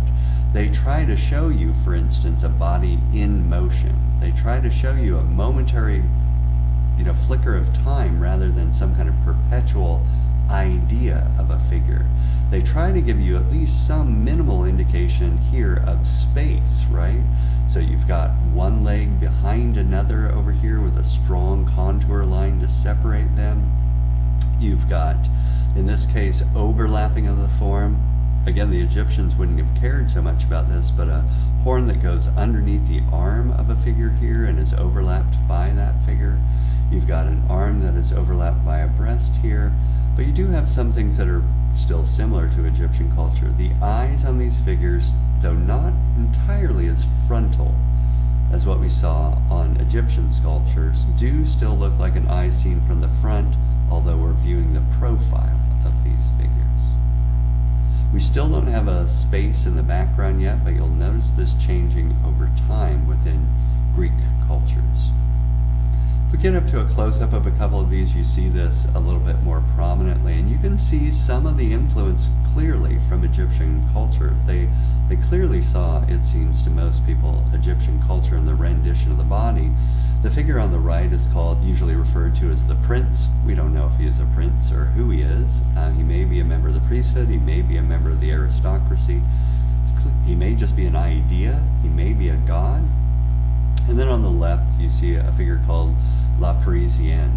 They try to show you, for instance, a body in motion. They try to show you a momentary, flicker of time rather than some kind of perpetual idea of a figure. They try to give you at least some minimal indication here of space, right? So you've got one leg behind another over here with a strong contour line to separate them. You've got, in this case, overlapping of the form. Again, the Egyptians wouldn't have cared so much about this, but a horn that goes underneath the arm of a figure here and is overlapped by that figure. You've got an arm that is overlapped by a breast here, but you do have some things that are still similar to Egyptian culture. The eyes on these figures, though not entirely as frontal as what we saw on Egyptian sculptures, do still look like an eye seen from the front, although we're viewing the profile of these figures. We still don't have a space in the background yet, but you'll notice this changing over time within Greek cultures. If we get up to a close-up of a couple of these, you see this a little bit more prominently, and you can see some of the influence clearly from Egyptian culture. They clearly saw, it seems to most people, Egyptian culture in the rendition of the body. The figure on the right is usually referred to as the prince. We don't know if he is a prince or who he is. He may be a member of the priesthood, he may be a member of the aristocracy, he may just be an idea, he may be a god. And then on the left, you see a figure called La Parisienne,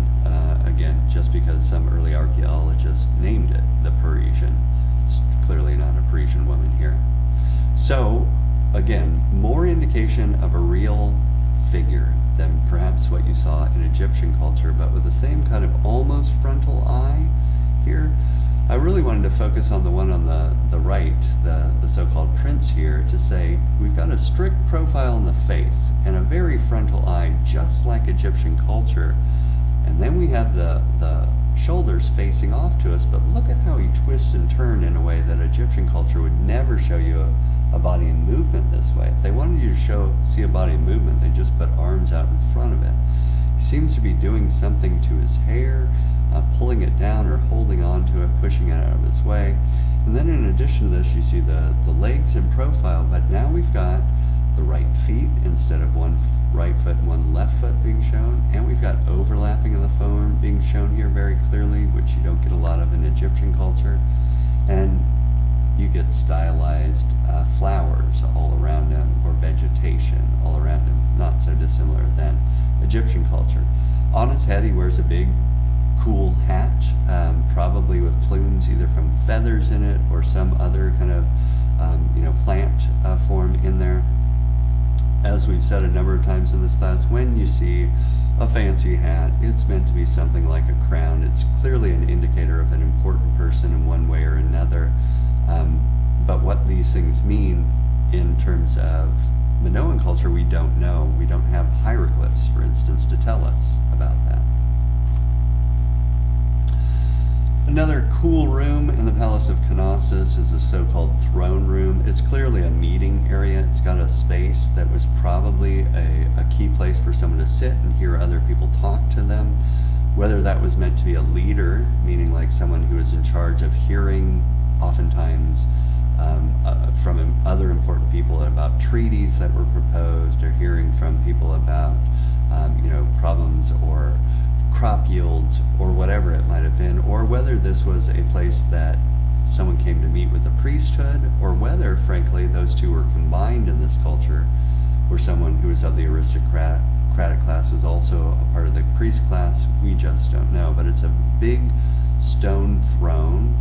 again, just because some early archaeologists named it the Parisian. It's clearly not a Parisian woman here. So, again, more indication of a real figure than perhaps what you saw in Egyptian culture, but with the same kind of almost frontal eye here. I really wanted to focus on the one on the right, the so-called prince here, to say we've got a strict profile in the face and a very frontal eye, just like Egyptian culture. And then we have the shoulders facing off to us, but look at how he twists and turns in a way that Egyptian culture would never show you a body in movement this way. If they wanted you to see a body in movement, they just put arms out in front of it. He seems to be doing something to his hair, pulling it down or holding on to it, pushing it out of his way. And then in addition to this, you see the legs in profile, but now we've got the right feet instead of one right foot and one left foot being shown. And we've got overlapping of the form being shown here very clearly, which you don't get a lot of in Egyptian culture. And you get stylized flowers all around him, or vegetation all around him, not so dissimilar than Egyptian culture. On his head he wears a big cool hat, probably with plumes either from feathers in it or some other kind of plant form in there. As we've said a number of times in this class, when you see a fancy hat, it's meant to be something like a crown. It's clearly an indicator of an important person in one way or another. But what these things mean in terms of Minoan culture, we don't know. We don't have hieroglyphs, for instance, to tell us about that. Another cool room in the Palace of Knossos is the so-called throne room. It's clearly a meeting area. It's got a space that was probably a key place for someone to sit and hear other people talk to them. Whether that was meant to be a leader, meaning like someone who is in charge of hearing, oftentimes from other important people about treaties that were proposed, or hearing from people about problems or crop yields or whatever it might have been, or whether this was a place that someone came to meet with the priesthood, or whether, frankly, those two were combined in this culture, where someone who was of the aristocratic class was also a part of the priest class. We just don't know. But it's a big stone throne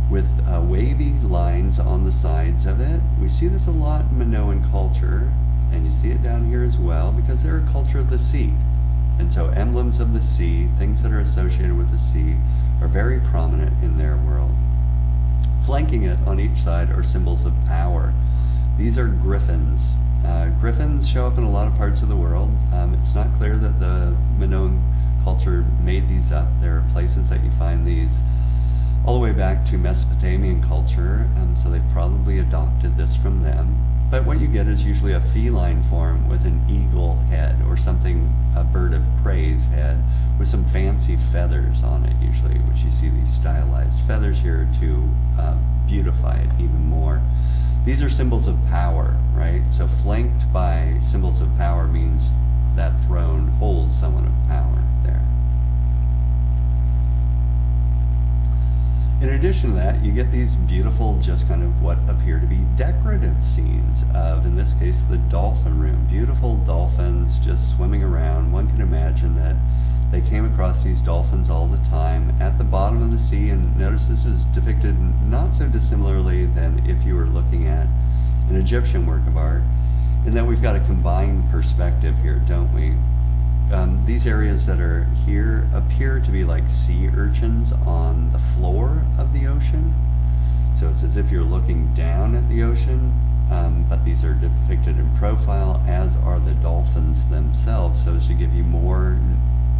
with wavy lines on the sides of it. We see this a lot in Minoan culture, and you see it down here as well, because they're a culture of the sea. And so emblems of the sea, things that are associated with the sea, are very prominent in their world. Flanking it on each side are symbols of power. These are griffins. Griffins show up in a lot of parts of the world. It's not clear that the Minoan culture made these up. There are places that you find these all the way back to Mesopotamian culture, so they probably adopted this from them. But what you get is usually a feline form with an eagle head, or something, a bird of prey's head, with some fancy feathers on it usually, which you see these stylized feathers here to beautify it even more. These are symbols of power, right? So flanked by symbols of power means that throne holds someone of power there. In addition to that, you get these beautiful, just kind of what appear to be decorative scenes of, in this case, the dolphin room. Beautiful dolphins just swimming around. One can imagine that they came across these dolphins all the time at the bottom of the sea, and notice this is depicted not so dissimilarly than if you were looking at an Egyptian work of art, in that we've got a combined perspective here, don't we? These areas that are here appear to be like sea urchins on the floor of the ocean. So it's as if you're looking down at the ocean, but these are depicted in profile, as are the dolphins themselves, so as to give you more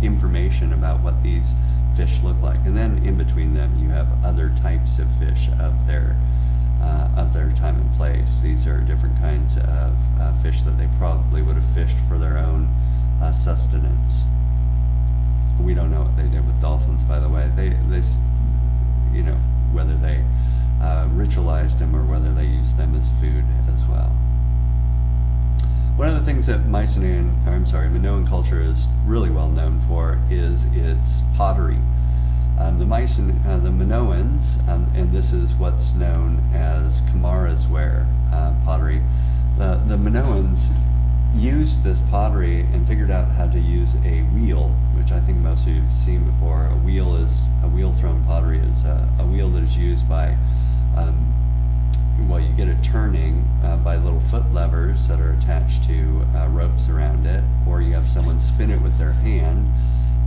information about what these fish look like. And then in between them you have other types of fish of their time and place. These are different kinds of fish that they probably would have fished for their own sustenance. We don't know what they did with dolphins, by the way. They whether they ritualized them or whether they used them as food as well. One of the things that Minoan culture is really well known for is its pottery. The Minoans, and this is what's known as Kamara's ware pottery. The Minoans used this pottery and figured out how to use a wheel, which I think most of you have seen before. A wheel thrown pottery is a wheel that is used by, you get it turning by little foot levers that are attached to ropes around it, or you have someone spin it with their hand,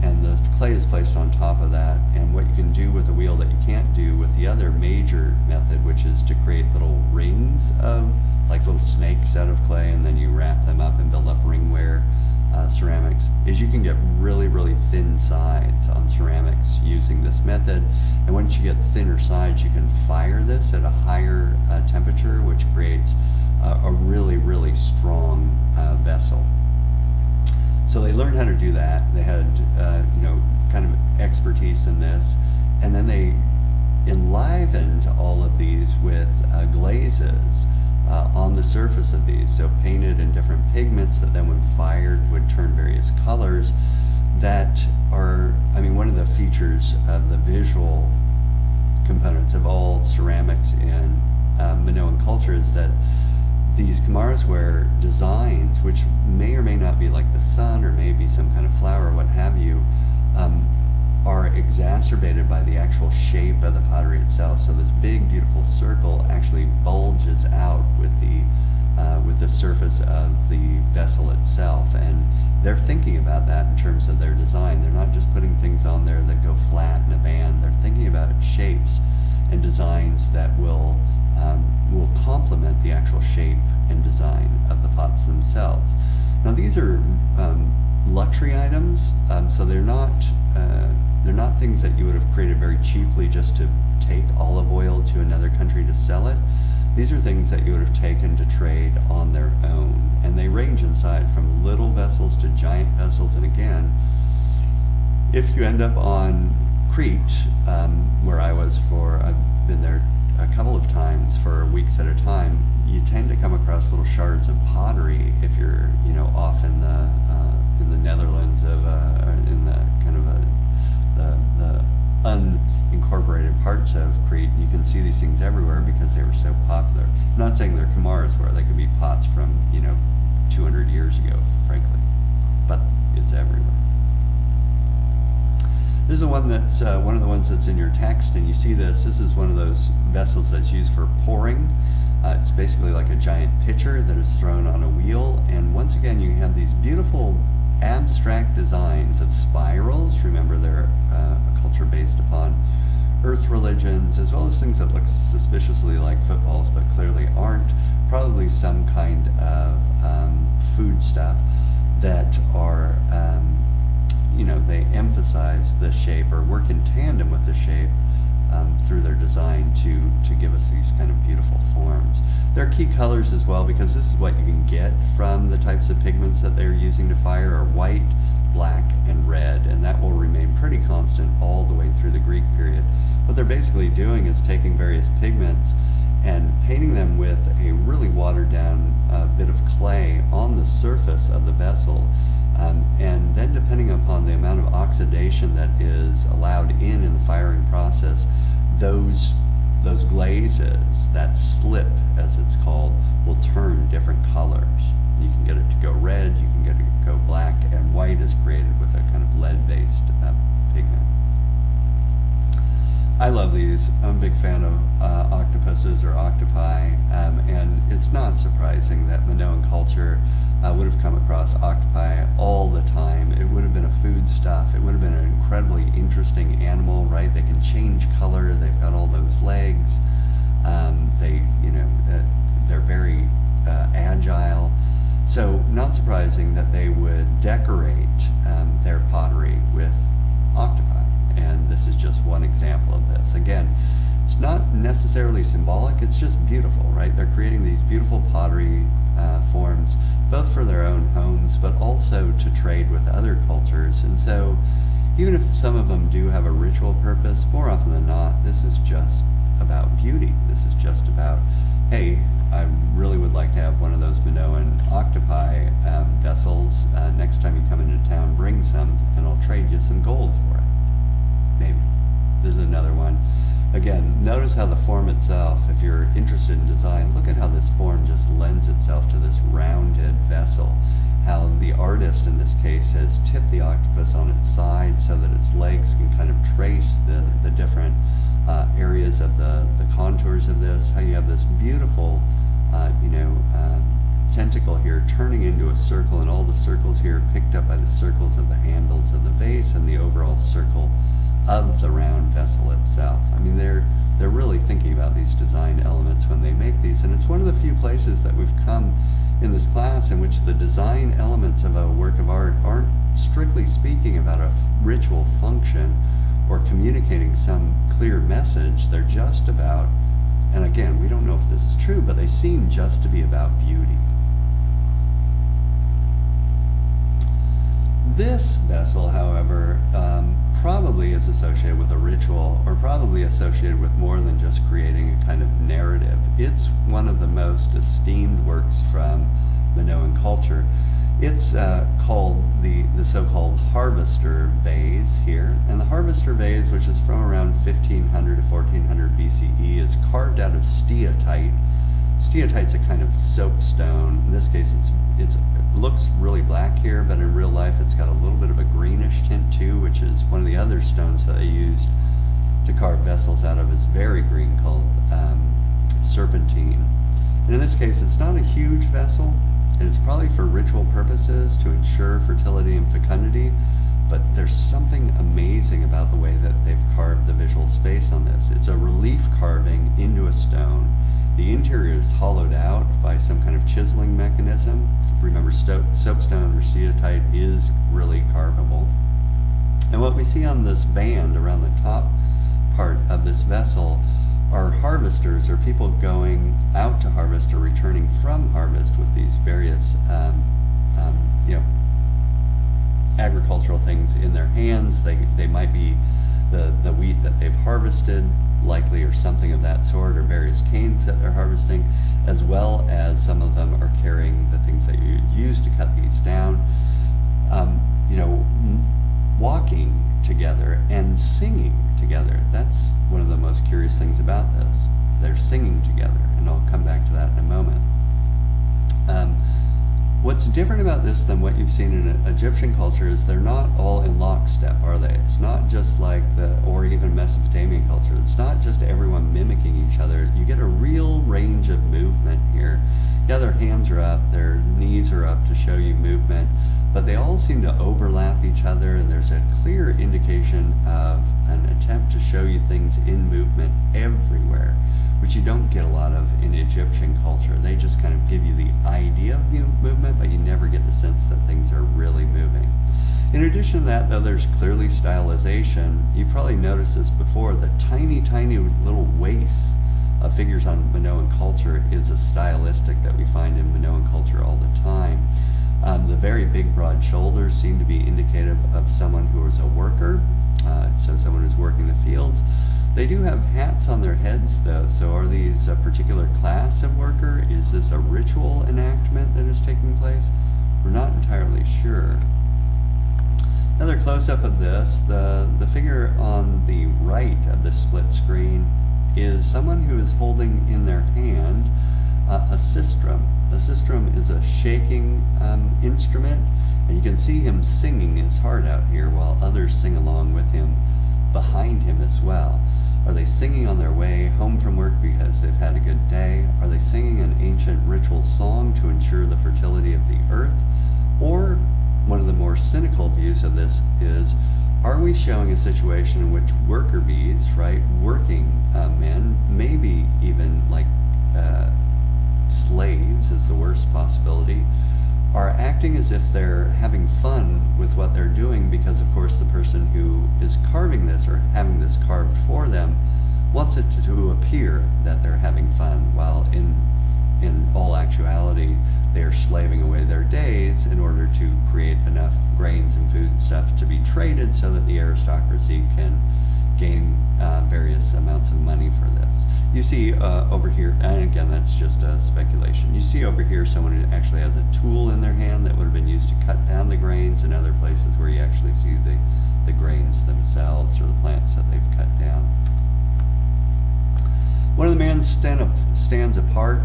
and the clay is placed on top of that. And what you can do with a wheel that you can't do with the other major method, which is to create little rings of, like little snakes out of clay, and then you wrap them up and build up ringware ceramics, is you can get really, really thin sides on ceramics using this method. And once you get thinner sides, you can fire this at a higher temperature, which creates a really, really strong vessel. So they learned how to do that. They had, kind of expertise in this, and then they enlivened all of these with glazes on the surface of these, so painted in different pigments that then when fired would turn various colors that are, I mean, one of the features of the visual components of all ceramics in Minoan culture is that these Kamarsware designs, which may or may not be like the sun or maybe some kind of flower or what have you, are exacerbated by the actual shape of the pottery itself. So this big, beautiful circle actually bulges out with the surface of the vessel itself. And they're thinking about that in terms of their design. They're not just putting things on there that go flat in a band. They're thinking about shapes and designs that will complement the actual shape and design of the pots themselves. Now these are luxury items, so they're not things that you would have created very cheaply just to take olive oil to another country to sell it. These are things that you would have taken to trade on their own, and they range inside from little vessels to giant vessels. And again, if you end up on Crete, where I was I've been there a couple of times for weeks at a time, you tend to come across little shards of pottery if you're, off in the Netherlands or in the kind of the unincorporated parts of Crete. You can see these things everywhere because they were so popular. I'm not saying they're Kamarsware; they could be pots from 200 years ago, frankly, but it's everywhere. This is the one that's one of the ones that's in your text, and you see this. This is one of those vessels that's used for pouring. It's basically like a giant pitcher that is thrown on a wheel, and once again you have these beautiful abstract designs of spirals. Remember, they're a culture based upon earth religions, as well as things that look suspiciously like footballs but clearly aren't. Probably some kind of food stuff that are they emphasize the shape or work in tandem with the shape through their design to give us these kind of beautiful forms. There are key colors as well, because this is what you can get from the types of pigments that they're using to fire, are white, black, and red, and that will remain pretty constant all the way through the Greek period. What they're basically doing is taking various pigments and painting them with a really watered down bit of clay on the surface of the vessel. And then depending upon the amount of oxidation that is allowed in the firing process, those glazes, that slip as it's called, will turn different colors. You can get it to go red, you can get it to go black, and white is created with a kind of lead-based pigment. I love these. I'm a big fan of octopuses or octopi, and it's not surprising that Minoan culture would have come across octopi all the time. It would have been a foodstuff. It would have been an incredibly interesting animal, right? They can change color. They've got all those legs. They're very agile. So not surprising that they would decorate their pottery with octopi. And this is just one example of this. Again, it's not necessarily symbolic, it's just beautiful, right? They're creating these beautiful pottery forms, both for their own homes, but also to trade with other cultures. And so, even if some of them do have a ritual purpose, more often than not, this is just about beauty. This is just about, hey, I really would like to have one of those Minoan octopi vessels. Next time you come into town, bring some, and I'll trade you some gold for it. Maybe. This is another one. Again, notice how the form itself, if you're interested in design, look at how this form just lends itself to this rounded vessel. How the artist in this case has tipped the octopus on its side so that its legs can kind of trace the different areas of the contours of this. How you have this beautiful tentacle here turning into a circle, and all the circles here picked up by the circles of the handles of the vase and the overall circle of the round vessel itself. I mean, they're really thinking about these design elements when they make these, and it's one of the few places that we've come in this class in which the design elements of a work of art aren't strictly speaking about a ritual function or communicating some clear message. They're just about, and again, we don't know if this is true, but they seem just to be about beauty. This vessel, however, probably is associated with a ritual, or probably associated with more than just creating a kind of narrative. It's one of the most esteemed works from Minoan culture. It's called the so-called harvester vase here, and the harvester vase, which is from around 1500 to 1400 BCE, is carved out of steatite. Steatite's a kind of soapstone. In this case, it looks really black here, but in real life it's got a little bit of a greenish tint too, which is one of the other stones that they used to carve vessels out of is very green, called serpentine. And in this case, it's not a huge vessel, and it's probably for ritual purposes to ensure fertility and fecundity, but there's something amazing about the way that they've carved the visual space on this. It's a relief carving into a stone. The interior is hollowed out by some kind of chiseling mechanism. Remember, soapstone or steatite is really carvable. And what we see on this band around the top part of this vessel are harvesters, or people going out to harvest or returning from harvest with these various agricultural things in their hands. They might be the wheat that they've harvested, likely, or something of that sort, or various canes that they're harvesting, as well as some of them are carrying the things that you use to cut these down, walking together and singing together. That's one of the most curious things about this. They're singing together, and I'll come back to that in a moment. What's different about this than what you've seen in Egyptian culture is they're not all in lockstep, are they? It's not just like or even Mesopotamian culture. It's not just everyone mimicking each other. You get a real range of movement here. Yeah, their hands are up, their knees are up to show you movement, but they all seem to overlap each other, and there's a clear indication of an attempt to show you things in movement everywhere, which you don't get a lot of in Egyptian culture. They just kind of give you the idea of movement, but you never get the sense that things are really moving. In addition to that, though, there's clearly stylization. You've probably noticed this before. The tiny, tiny little waists of figures on Minoan culture is a stylistic that we find in Minoan culture all the time. The very big, broad shoulders seem to be indicative of someone who is a worker, so someone who's working the fields. They do have hats on their heads, though, so are these a particular class of worker? Is this a ritual enactment that is taking place? We're not entirely sure. Another close-up of this, the figure on the right of the split screen is someone who is holding in their hand a sistrum. A sistrum is a shaking instrument, and you can see him singing his heart out here while others sing along with him behind him as well. Are they singing on their way home from work because they've had a good day? Are they singing an ancient ritual song to ensure the fertility of the earth? Or, one of the more cynical views of this is, are we showing a situation in which worker bees, right, working men, maybe even like slaves is the worst possibility, are acting as if they're having fun with what they're doing because, of course, the person who is carving this or having this carved for them wants it to appear that they're having fun, while in all actuality they're slaving away their days in order to create enough grains and food stuff to be traded so that the aristocracy can gain various amounts of money for this. You see over here, and again, that's just speculation. You see over here someone who actually has a tool in their hand that would have been used to cut down the grains, and other places where you actually see the grains themselves or the plants that they've cut down. One of the men stands apart.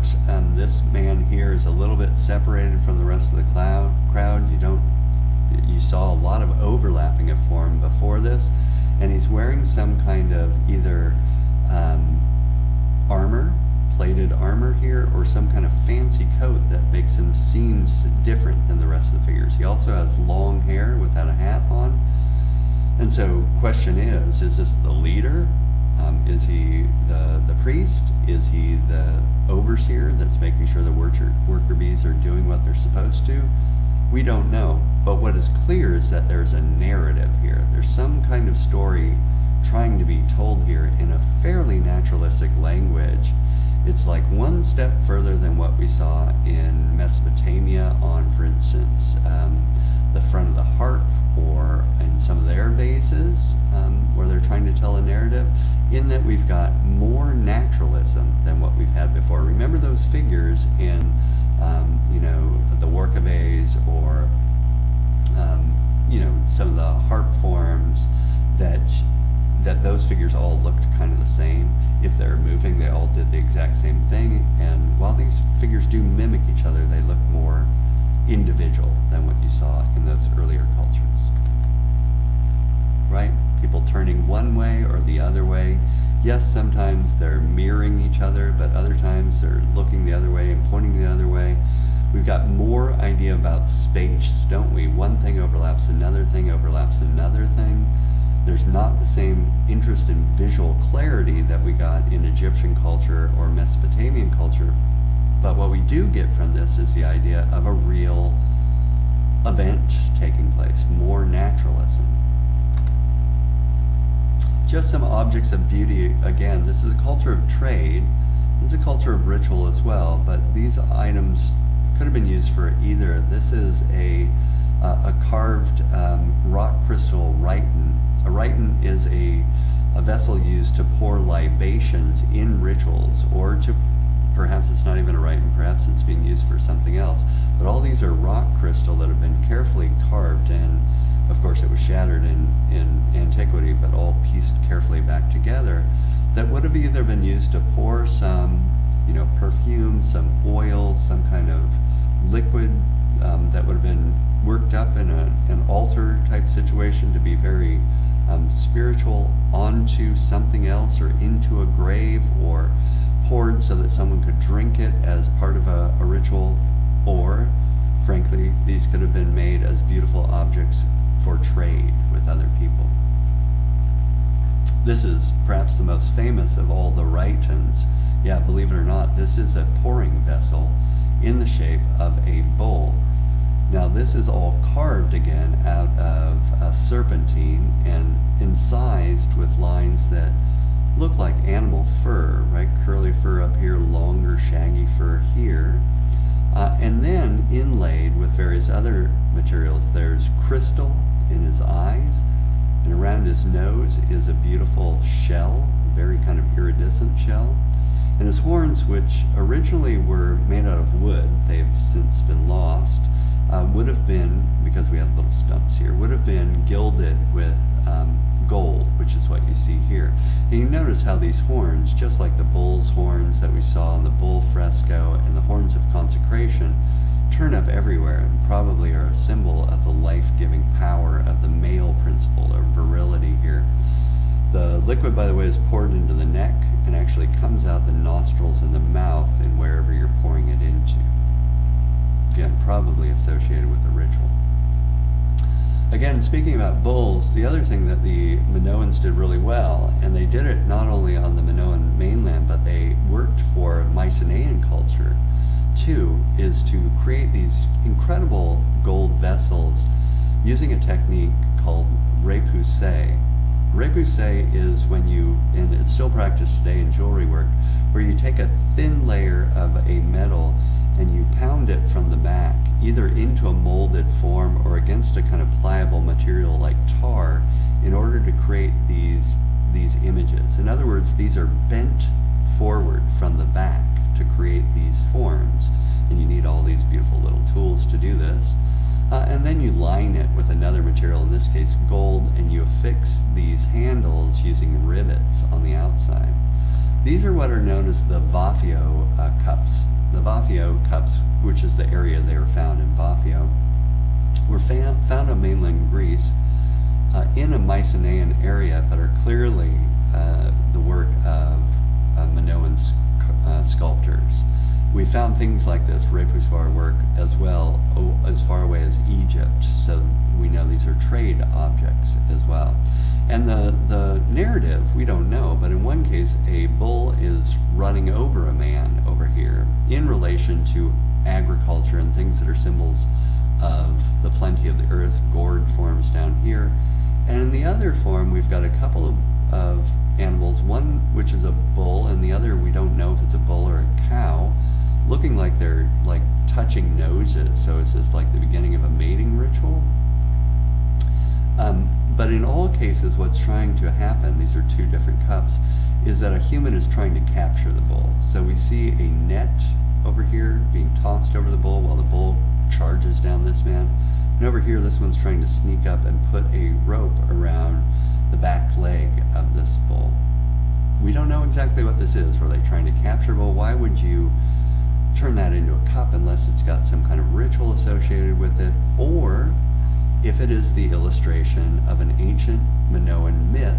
This man here is a little bit separated from the rest of the crowd. You saw a lot of overlapping of form before this, and he's wearing some kind of either armor, plated armor here, or some kind of fancy coat that makes him seem different than the rest of the figures. He also has long hair without a hat on. And so question is this the leader? Is he the priest? Is he the overseer that's making sure the worker bees are doing what they're supposed to? We don't know. But what is clear is that there's a narrative here. There's some kind of story trying to be told here in a fairly naturalistic language. It's like one step further than what we saw in Mesopotamia on, for instance, the front of the harp, or in some of their vases, where they're trying to tell a narrative, in that we've got more naturalism than what we've had before. Remember those figures in, the Workabays, or, some of the harp forms, that those figures all looked kind of the same. If they're moving, they all did the exact same thing. And while these figures do mimic each other, they look more individual than what you saw in those earlier cultures. Right? People turning one way or the other way. Yes, sometimes they're mirroring each other, but other times they're looking the other way and pointing the other way. We've got more idea about space, don't we? One thing overlaps another thing, overlaps another thing. There's not the same interest in visual clarity that we got in Egyptian culture or Mesopotamian culture. But what we do get from this is the idea of a real event taking place, more naturalism. Just some objects of beauty. Again, this is a culture of trade. It's a culture of ritual as well, but these items could have been used for either. This is a carved rock crystal rhyton. A rhyton is a vessel used to pour libations in rituals, or to, perhaps it's not even a rhyton, perhaps it's being used for something else. But all these are rock crystal that have been carefully carved, and of course it was shattered in antiquity, but all pieced carefully back together, that would have either been used to pour some, perfume, some oil, some kind of liquid that would have been worked up in an altar type situation to be very spiritual, onto something else, or into a grave, or poured so that someone could drink it as part of a ritual. Or, frankly, these could have been made as beautiful objects for trade with other people. This is perhaps the most famous of all the rhytons. Yeah, believe it or not, this is a pouring vessel in the shape of a bowl. Now this is all carved again out of serpentine and incised with lines that look like animal fur, right? Curly fur up here, longer shaggy fur here. And then inlaid with various other materials. There's crystal in his eyes, and around his nose is a beautiful shell, a very kind of iridescent shell. And his horns, which originally were made out of wood, they've since been lost, would have been, because we have little stumps here, would have been gilded with gold, which is what you see here. And you notice how these horns, just like the bull's horns that we saw in the bull fresco and the horns of consecration, turn up everywhere and probably are a symbol of the life-giving power of the male principle, or virility here. The liquid, by the way, is poured into the neck and actually comes out the nostrils and the mouth and wherever you're pouring it into. Again, probably associated with the ritual. Again, speaking about bulls, the other thing that the Minoans did really well, and they did it not only on the Minoan mainland, but they worked for Mycenaean culture too, is to create these incredible gold vessels using a technique called repoussé. Repoussé is when you, and it's still practiced today in jewelry work, where you take a thin layer of a metal and you pound it from the back, either into a molded form or against a kind of pliable material like tar, in order to create these images. In other words, these are bent forward from the back to create these forms, and you need all these beautiful little tools to do this. And then you line it with another material, in this case gold, and you affix these handles using rivets on the outside. These are what are known as the Vaphio cups. The Vaphio cups, which is the area they were found in Vaphio, were found on mainland Greece in a Mycenaean area, but are clearly the work of Minoan sculptors. We found things like this repoussoir work as well, as far away as Egypt, so we know these are trade objects as well. And the narrative, we don't know, but in one case a bull is running over a man over here in relation to agriculture and things that are symbols of the plenty of the earth, gourd forms down here. And in the other form, we've got a couple of animals, one which is a bull, and the other we don't know if it's a bull or looking like they're like touching noses. So is this like the beginning of a mating ritual? But in all cases, what's trying to happen, these are two different cups, is that a human is trying to capture the bull. So we see a net over here being tossed over the bull while the bull charges down this man. And over here, this one's trying to sneak up and put a rope around the back leg of this bull. We don't know exactly what this is. Were they trying to capture? Well, why would you turn that into a cup unless it's got some kind of ritual associated with it? Or if it is the illustration of an ancient Minoan myth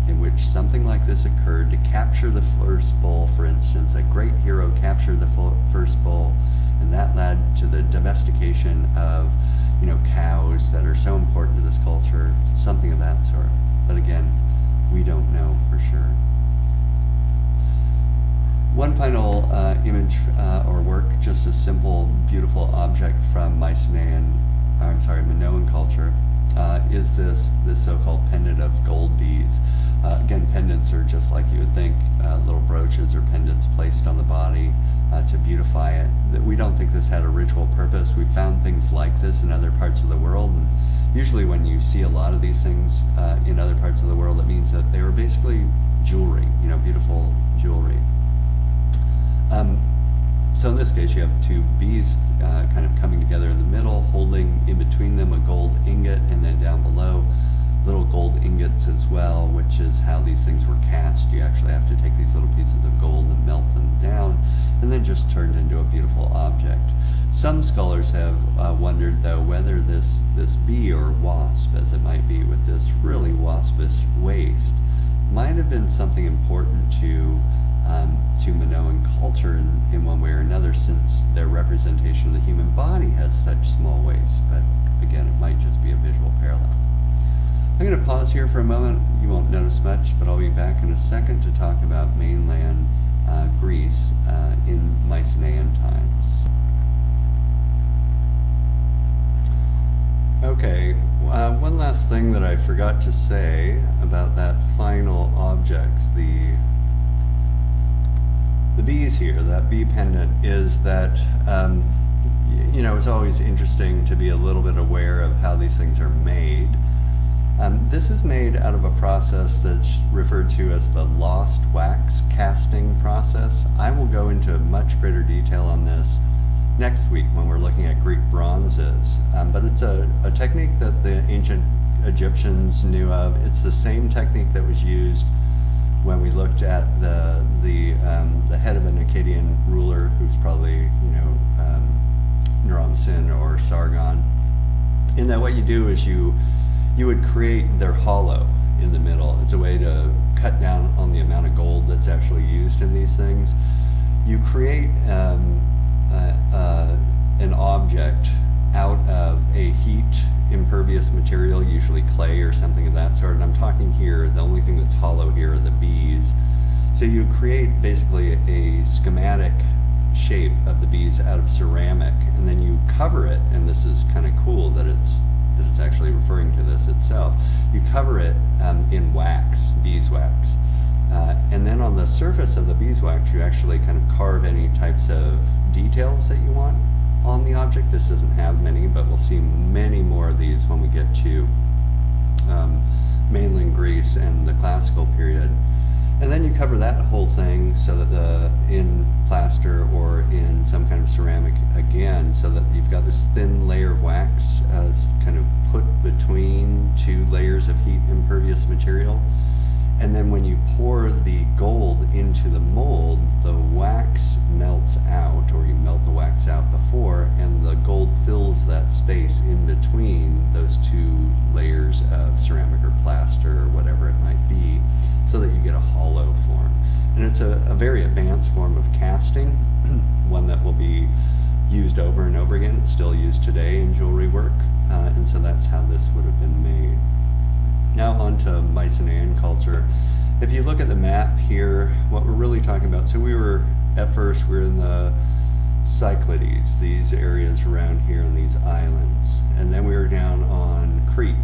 in which something like this occurred to capture the first bull, for instance, a great hero captured the first bull, and that led to the domestication of, cows that are so important to this culture, something of that sort. But again, we don't know for sure. One final image or work, just a simple, beautiful object from Minoan culture, is this so-called pendant of gold bees. Again, pendants are just like you would think, little brooches or pendants placed on the body to beautify it. We don't think this had a ritual purpose. We found things like this in other parts of the world, and usually when you see a lot of these things in other parts of the world, it means that they were basically jewelry, beautiful jewelry. So in this case, you have two bees kind of coming together in the middle, holding in between them a gold ingot, and then down below little gold ingots as well, which is how these things were cast. You actually have to take these little pieces of gold and melt them down, and then just turned into a beautiful object. Some scholars have wondered, though, whether this bee or wasp, as it might be, with this really waspish waist, might have been something important to Minoan culture in one way or another, since their representation of the human body has such small waists. But again, it might just be a visual parallel. I'm going to pause here for a moment. You won't notice much, but I'll be back in a second to talk about mainland Greece in Mycenaean times. Okay, one last thing that I forgot to say about that final object, the bees here, that bee pendant, is that it's always interesting to be a little bit aware of how these things are made. This is made out of a process that's referred to as the lost wax casting process. I will go into much greater detail on this next week when we're looking at Greek bronzes. But it's a technique that the ancient Egyptians knew of. It's the same technique that was used when we looked at the head of an Akkadian ruler, who's probably Naram-Sin or Sargon. In that, what you do is you would create their hollow in the middle. It's a way to cut down on the amount of gold that's actually used in these things. You create an object out of a heat impervious material, usually clay or something of that sort. And I'm talking here, the only thing that's hollow here are the bees. So you create basically a schematic shape of the bees out of ceramic, and then you cover it, and this is kind of cool that it's actually referring to this itself. You cover it in wax, beeswax. And then on the surface of the beeswax, you actually kind of carve any types of details that you want on the object. This doesn't have many, but we'll see many more of these when we get to mainland Greece and the classical period. And then you cover that whole thing so that in plaster or in some kind of ceramic again, so that you've got this thin layer of wax kind of put between two layers of heat impervious material. And then when you pour the gold into the mold, the wax melts out, or you melt the wax out before, and the gold fills that space in between those two layers of ceramic or plaster or whatever it might be, so that you get a hollow form. And it's a very advanced form of casting, one that will be used over and over again. It's still used today in jewelry work, and so that's how this would have been made. Now on to Mycenaean culture. If you look at the map here, what we're really talking about, so at first we were in the Cyclades, these areas around here in these islands. And then we were down on Crete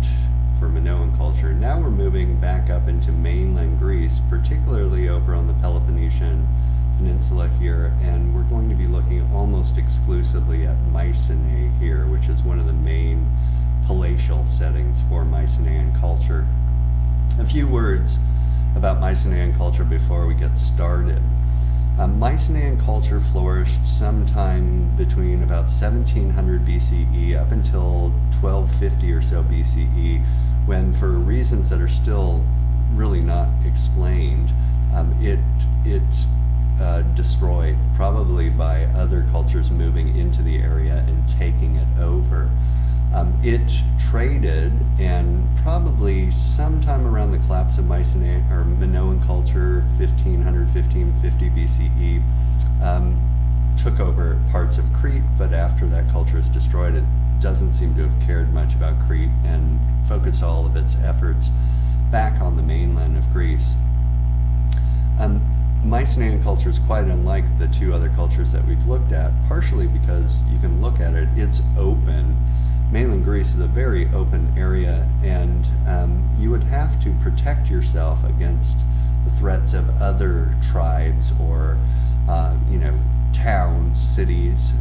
for Minoan culture. Now we're moving back up into mainland Greece, particularly over on the Peloponnesian Peninsula here, and we're going to be looking almost exclusively at Mycenae here, which is one of the main palatial settings for Mycenaean culture. A few words about Mycenaean culture before we get started. Mycenaean culture flourished sometime between about 1700 BCE up until 1250 or so BCE, when, for reasons that are still really not explained, it's destroyed, probably by other cultures moving into the area and taking it over. It traded, and probably sometime around the collapse of Mycenaean or Minoan culture, 1550 BCE, took over parts of Crete, but after that culture is destroyed, it doesn't seem to have cared much about Crete and focused all of its efforts back on the mainland of Greece. Mycenaean culture is quite unlike the two other cultures that we've looked at, partially because you can look at it, it's open. Mainland Greece is a very open area, and you would have to protect yourself against the threats of other tribes or towns, cities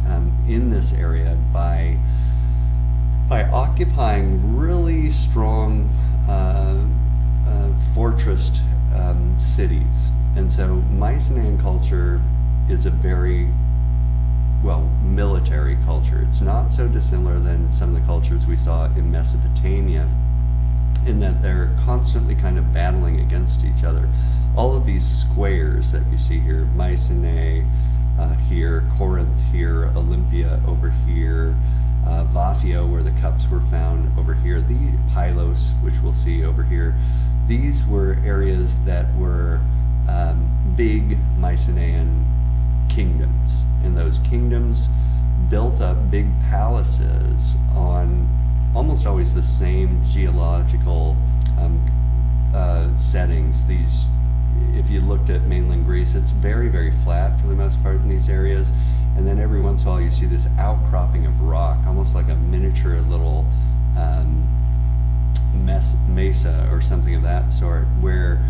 in this area by occupying really strong fortressed cities. And so Mycenaean culture is a very military culture. It's not so dissimilar than some of the cultures we saw in Mesopotamia, in that they're constantly kind of battling against each other. All of these squares that you see here, Mycenae here, Corinth here, Olympia over here, Vaphio, where the cups were found over here, the Pylos, which we'll see over here, these were areas that were big Mycenaean kingdoms, and those kingdoms built up big palaces on almost always the same geological settings. These, if you looked at mainland Greece, it's very, very flat for the most part in these areas, and then every once in a while you see this outcropping of rock, almost like a miniature little mesa or something of that sort, where,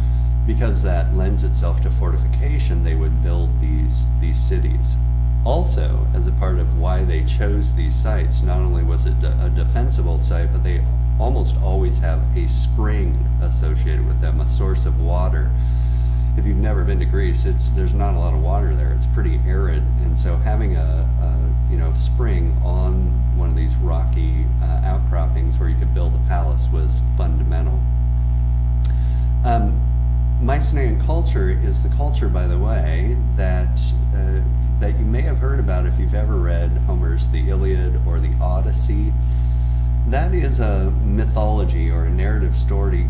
because that lends itself to fortification, they would build these cities. Also, as a part of why they chose these sites, not only was it a defensible site, but they almost always have a spring associated with them, a source of water. If you've never been to Greece, there's not a lot of water there. It's pretty arid, and so having a spring on one of these rocky outcroppings where you could build a palace was fundamental. Mycenaean culture is the culture, by the way, that you may have heard about if you've ever read Homer's The Iliad or the Odyssey. That is a mythology or a narrative story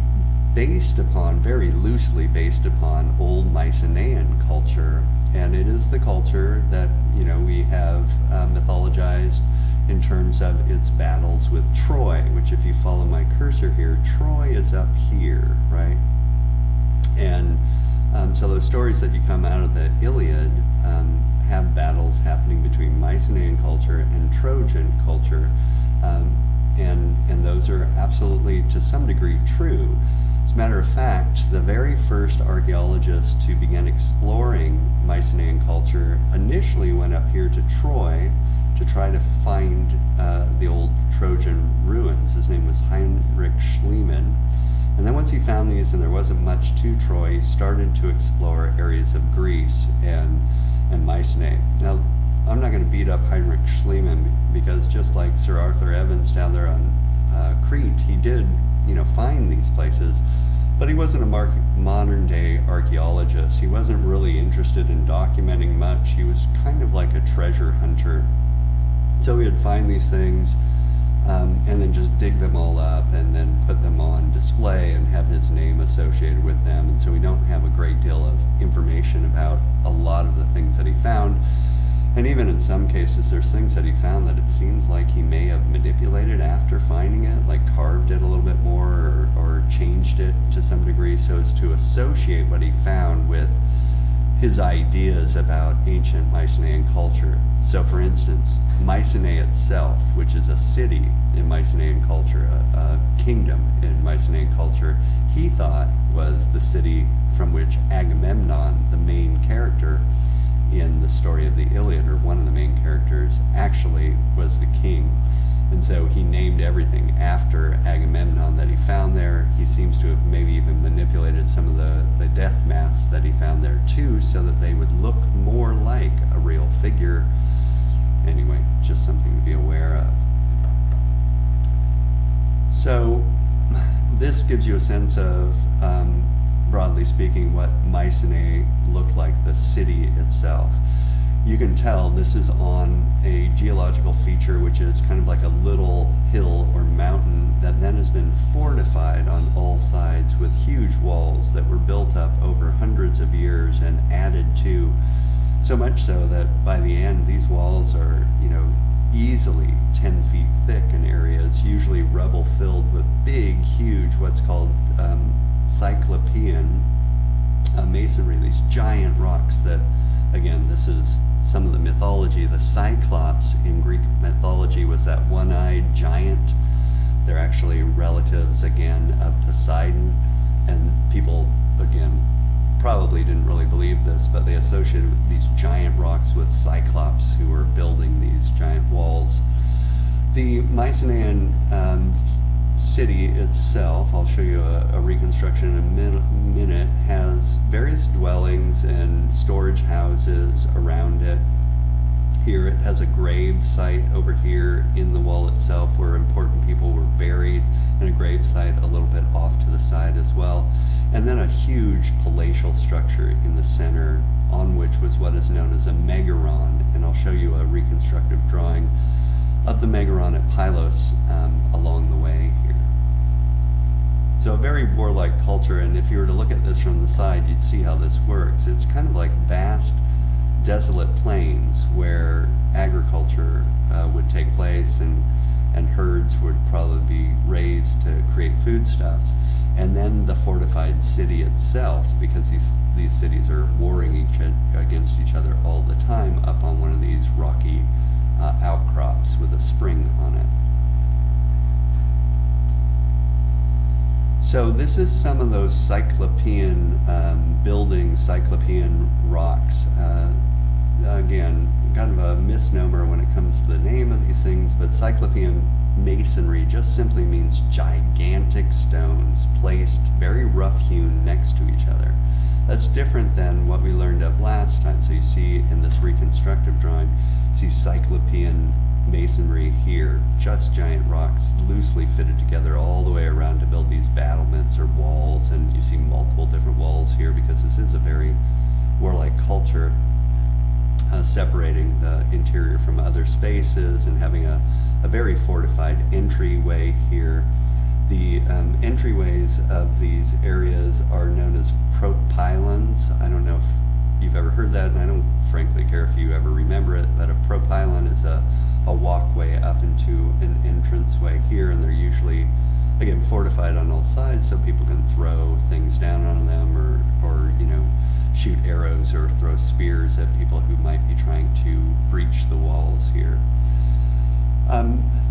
very loosely based upon old Mycenaean culture, and it is the culture that we have mythologized in terms of its battles with Troy, which, if you follow my cursor here, Troy is up here, right? And so those stories that you come out of the Iliad have battles happening between Mycenaean culture and Trojan culture, and those are absolutely, to some degree, true. As a matter of fact, the very first archaeologists to begin exploring Mycenaean culture initially went up here to Troy to try to find the old Trojan ruins. His name was Heinrich Schliemann. And then once he found these and there wasn't much to Troy, he started to explore areas of Greece and Mycenae. Now, I'm not going to beat up Heinrich Schliemann, because just like Sir Arthur Evans down there on Crete, he did find these places, but he wasn't a modern day archaeologist. He wasn't really interested in documenting much. He was kind of like a treasure hunter. So he would find these things and then just dig them all up and then put them on display and have his name associated with them. And so we don't have a great deal of information about a lot of the things that he found. And even in some cases, there's things that he found that it seems like he may have manipulated after finding it, like carved it a little bit more or changed it to some degree so as to associate what he found with his ideas about ancient Mycenaean culture. So for instance, Mycenae itself, which is a city in Mycenaean culture, a kingdom in Mycenaean culture, he thought was the city from which Agamemnon, the main character in the story of the Iliad, or one of the main characters, actually was the king. And so he named everything after Agamemnon that he found there. He seems to have maybe even manipulated some of the death masks that he found there too, so that they would look more like a real figure. Anyway, just something to be aware of. So this gives you a sense of, broadly speaking, what Mycenae looked like, the city itself. You can tell this is on a geological feature which is kind of like a little hill or mountain that then has been fortified on all sides with huge walls that were built up over hundreds of years and added to, so much so that by the end these walls are, easily 10 feet thick in areas, usually rubble filled with big, huge, what's called Cyclopean masonry, these giant rocks that, again, this is some of the mythology. The Cyclops in Greek mythology was that one-eyed giant. They're actually relatives, again, of Poseidon, and people, again, probably didn't really believe this, but they associated these giant rocks with Cyclops who were building these giant walls. The Mycenaean city itself, I'll show you a reconstruction in a minute, has various dwellings and storage houses around it. Here it has a grave site over here in the wall itself where important people were buried, and a grave site a little bit off to the side as well. And then a huge palatial structure in the center, on which was what is known as a megaron, and I'll show you a reconstructive drawing of the megaron at Pylos along the way here. So a very warlike culture, and if you were to look at this from the side, you'd see how this works. It's kind of like vast, desolate plains where agriculture would take place, and herds would probably be raised to create foodstuffs. And then the fortified city itself, because these cities are warring against each other all the time up on one of these rocky outcrops with a spring on it. So this is some of those Cyclopean buildings, Cyclopean rocks. Again, kind of a misnomer when it comes to the name of these things, but Cyclopean masonry just simply means gigantic stones placed very rough-hewn next to each other. That's different than what we learned of last time. So you see in this reconstructive drawing, you see Cyclopean masonry here, just giant rocks loosely fitted together all the way around to build these battlements or walls, and you see multiple different walls here because this is a very warlike culture, separating the interior from other spaces and having a very fortified entryway here. The entryways of these areas are known as propylons. I don't know if you've ever heard that, and I don't frankly care if you ever remember it, but a propylon is a walkway up into an entranceway here, and they're usually, again, fortified on all sides so people can throw things down on them or shoot arrows or throw spears at people who might be trying to breach the walls here.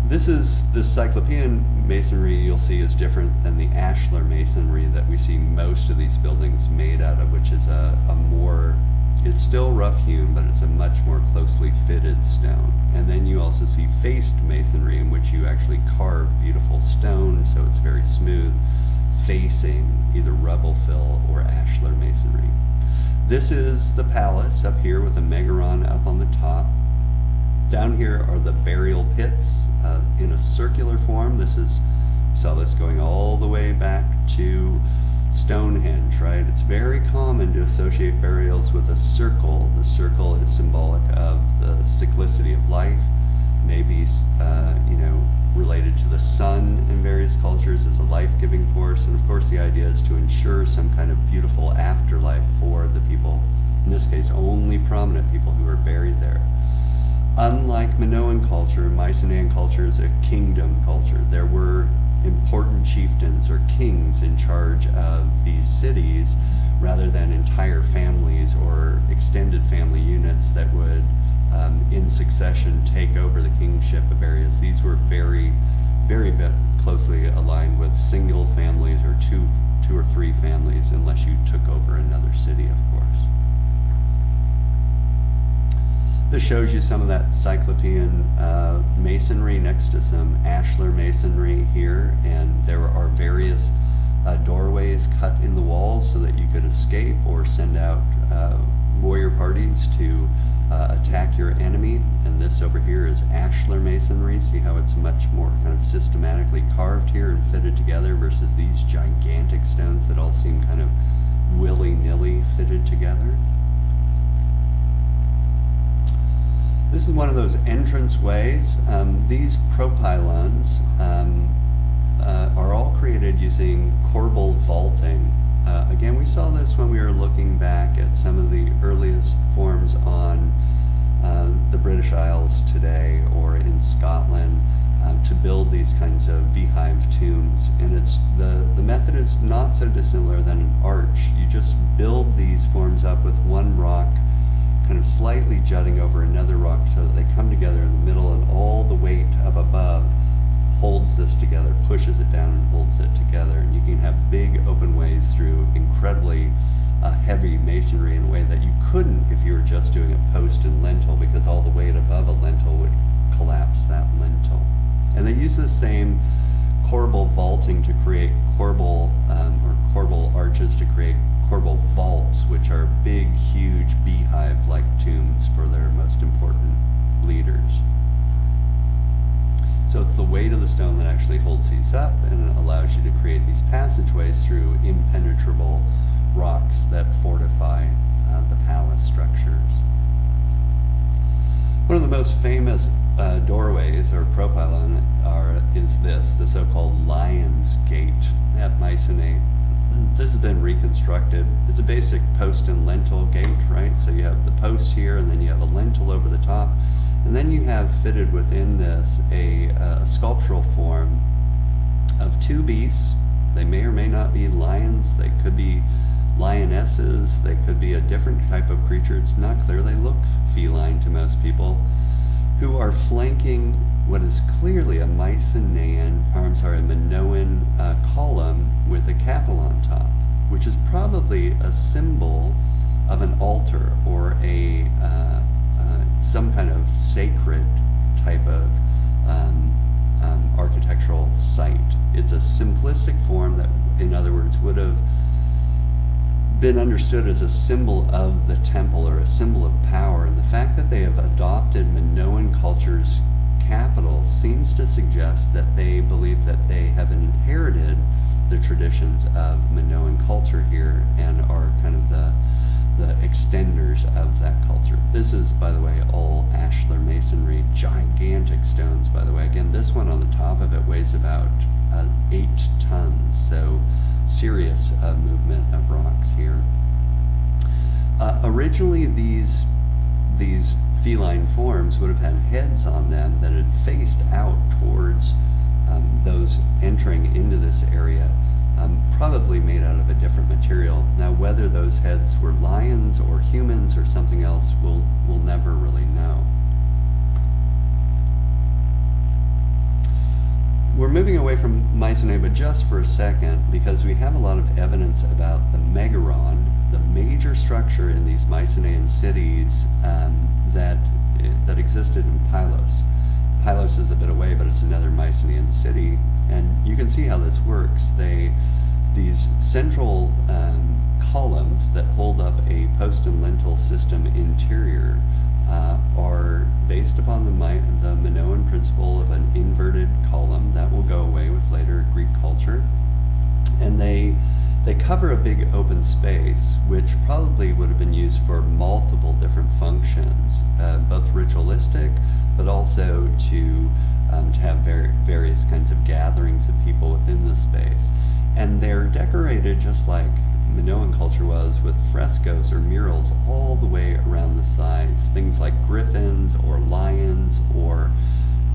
This is the Cyclopean masonry you'll see is different than the ashlar masonry that we see most of these buildings made out of, which is a more, it's still rough hewn, but it's a much more closely fitted stone. And then you also see faced masonry, in which you actually carve beautiful stone, so it's very smooth, facing either rubble fill or ashlar masonry. This is the palace up here with a megaron up on the top. Down here are the burial pits in a circular form. This is, saw this going all the way back to Stonehenge, right? It's very common to associate burials with a circle. The circle is symbolic of the cyclicity of life, maybe related to the sun in various cultures as a life-giving force, and of course the idea is to ensure some kind of beautiful afterlife for the people, in this case only prominent people who are buried there. Unlike Minoan culture, Mycenaean culture is a kingdom culture. There were important chieftains or kings in charge of these cities rather than entire families or extended family units that would in succession take over the kingship of areas. These were very, very closely aligned with single families or two or three families, unless you took over another city, of course. just shows you some of that Cyclopean masonry next to some ashlar masonry here, and there are various doorways cut in the walls so that you could escape or send out warrior parties to attack your enemy. And this over here is ashlar masonry. See how it's much more kind of systematically carved here and fitted together versus these gigantic stones that all seem kind of willy-nilly fitted together. This is one of those entrance ways. These propylons are all created using corbel vaulting. Again, we saw this when we were looking back at some of the earliest forms on the British Isles today or in Scotland to build these kinds of beehive tombs. And it's the method is not so dissimilar than an arch. You just build these forms up with one rock kind of slightly jutting over another rock so that they come together in the middle, and all the weight up above holds this together, pushes it down and holds it together. And you can have big open ways through incredibly heavy masonry in a way that you couldn't if you were just doing a post and lintel, because all the weight above a lintel would collapse that lintel. And they use the same corbel vaulting to create corbel arches to create corbel vaults, which are big, huge beehive-like tombs for their most important leaders. So it's the weight of the stone that actually holds these up, and it allows you to create these passageways through impenetrable rocks that fortify the palace structures. One of the most famous doorways or propylon is the so-called Lion's Gate at Mycenae. This has been reconstructed. It's a basic post and lintel gate, right? So you have the posts here, and then you have a lintel over the top, and then you have fitted within this a sculptural form of two beasts. They may or may not be lions. They could be lionesses. They could be a different type of creature. It's not clear. They look feline to most people, who are flanking what is clearly a Minoan column with a capital on top, which is probably a symbol of an altar or some kind of sacred type of architectural site. It's a simplistic form that, in other words, would have been understood as a symbol of the temple or a symbol of power. And the fact that they have adopted Minoan culture's capital seems to suggest that they believe that they have inherited the traditions of Minoan culture here and are kind of the extenders of that culture. This is, by the way, all ashlar masonry, gigantic stones, by the way. Again, this one on the top of it weighs about 8 tons, so serious movement of rocks here. Originally, these feline forms would have had heads on them that had faced out towards those entering into this area, probably made out of a different material. Now, whether those heads were lions or humans or something else, we'll never really know. We're moving away from Mycenae, but just for a second, because we have a lot of evidence about the megaron, the major structure in these Mycenaean cities that existed in Pylos. Pylos is a bit away, but it's another Mycenaean city, and you can see how this works. These central columns that hold up a post and lintel system interior are based upon the Minoan principle of an inverted column that will go away with later Greek culture, and they cover a big open space, which probably would have been used for multiple different functions, both ritualistic, but also to have various kinds of gatherings of people within the space. And they're decorated just like Minoan culture was, with frescoes or murals all the way around the sides. Things like griffins or lions or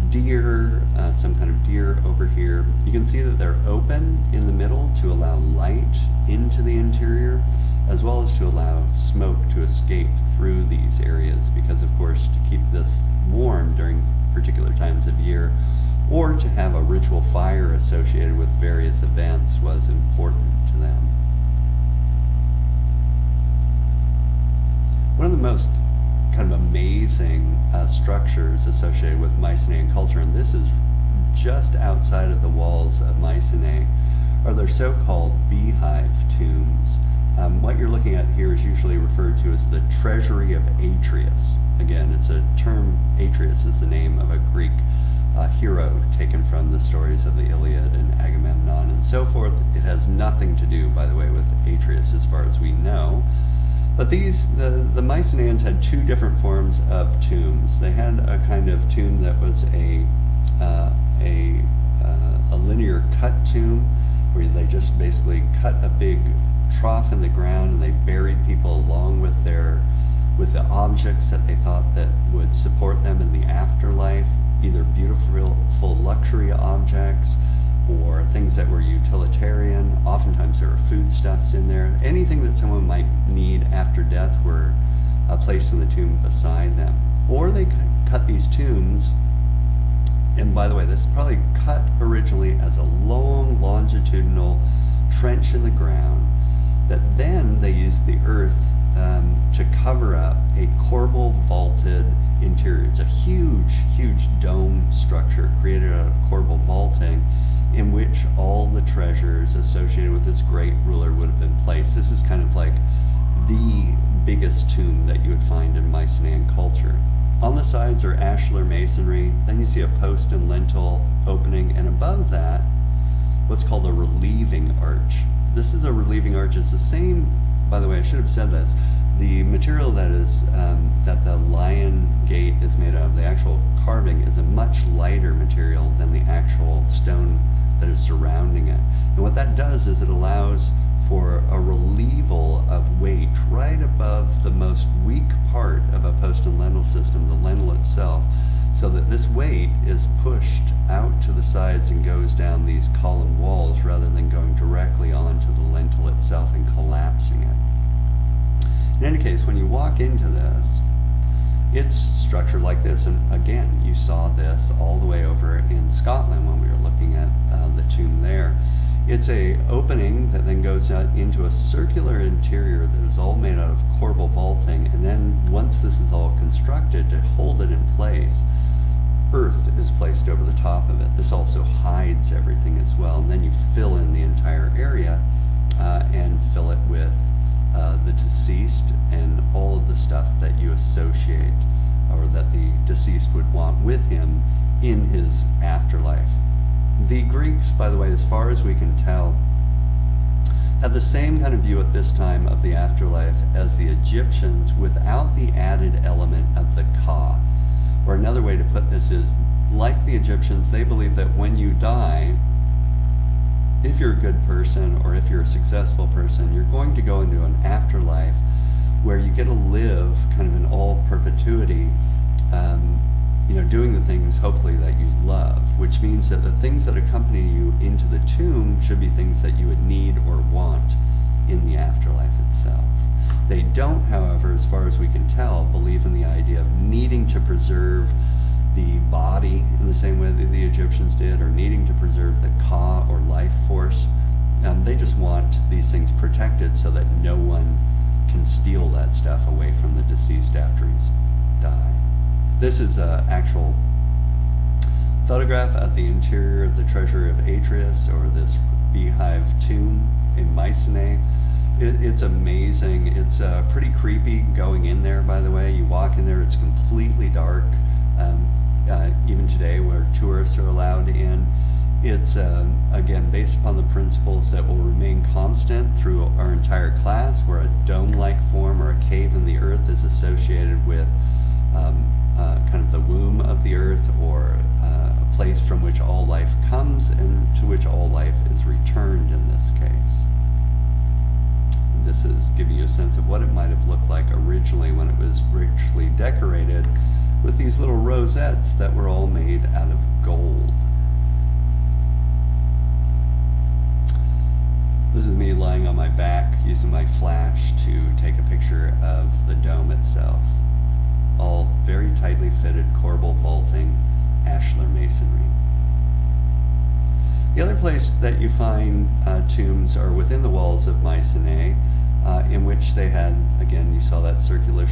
deer, some kind of deer over here. You can see that they're open in the middle to allow light into the interior, as well as to allow smoke to escape through these areas, because of course to keep this warm during particular times of year, or to have a ritual fire associated with various events, was important to them. One of the most kind of amazing structures associated with Mycenaean culture, and this is just outside of the walls of Mycenae, are their so-called beehive tombs. What you're looking at here is usually referred to as the treasury of Atreus. Again, it's a term. Atreus is the name of a Greek hero taken from the stories of the Iliad and Agamemnon and so forth. It has nothing to do, by the way, with Atreus as far as we know. But the Mycenaeans had two different forms of tombs. They had a kind of tomb that was a linear cut tomb, where they just basically cut a big trough in the ground and they buried people along with the objects that they thought that would support them in the afterlife, either beautiful luxury objects or things that were utilitarian. Oftentimes there were foodstuffs in there. Anything that someone might need after death were placed in the tomb beside them. Or they cut these tombs, and by the way, this is probably cut originally as a long longitudinal trench in the ground, that then they used the earth to cover up a corbel vaulted interior. It's a huge dome structure created out of corbel vaulting, in which all the treasures associated with this great ruler would have been placed. This is kind of like the biggest tomb that you would find in Mycenaean culture. On the sides are ashlar masonry. Then you see a post and lintel opening, and above that, what's called a relieving arch. This is a relieving arch. It's the same, by the way, I should have said this. The material that is that the lion gate is made of, the actual carving, is a much lighter material than the actual stone that is surrounding it. And what that does is it allows for a relieval of weight right above the most weak part of a post and lintel system, the lintel itself, so that this weight is pushed out to the sides and goes down these column walls rather than going directly onto the lintel itself and collapsing it. In any case, when you walk into this, it's structured like this, and again, you saw this all the way over in Scotland when we were looking at the tomb there. It's a opening that then goes out into a circular interior that is all made out of corbel vaulting, and then once this is all constructed, to hold it in place, earth is placed over the top of it. This also hides everything as well, and then you fill in the entire area and fill it with the deceased and all of the stuff that you associate, or that the deceased would want with him in his afterlife. The Greeks, by the way, as far as we can tell, had the same kind of view at this time of the afterlife as the Egyptians, without the added element of the ka. Or another way to put this is, like the Egyptians, they believe that when you die, if you're a good person or if you're a successful person, you're going to go into an afterlife where you get to live kind of in all perpetuity, doing the things hopefully that you love, which means that the things that accompany you into the tomb should be things that you would need or want in the afterlife itself. They don't, however, as far as we can tell, believe in the idea of needing to preserve the body in the same way that the Egyptians did, or needing to preserve the ka, or life force. They just want these things protected so that no one can steal that stuff away from the deceased after he's died. This is an actual photograph of the interior of the treasury of Atreus, or this beehive tomb in Mycenae. It's amazing. It's pretty creepy going in there, by the way. You walk in there, it's completely dark. Even today, where tourists are allowed in, it's again based upon the principles that will remain constant through our entire class, where a dome-like form or a cave in the earth is associated with kind of the womb of the earth, or a place from which all life comes and to which all life is returned in this case. And this is giving you a sense of what it might have looked like originally when it was richly decorated with these little rosettes that were all made out of gold. This is me lying on my back using my flash to take a picture of the dome itself. All very tightly fitted corbel vaulting, ashlar masonry. The other place that you find tombs are within the walls of Mycenae, in which they had, again, you saw that circular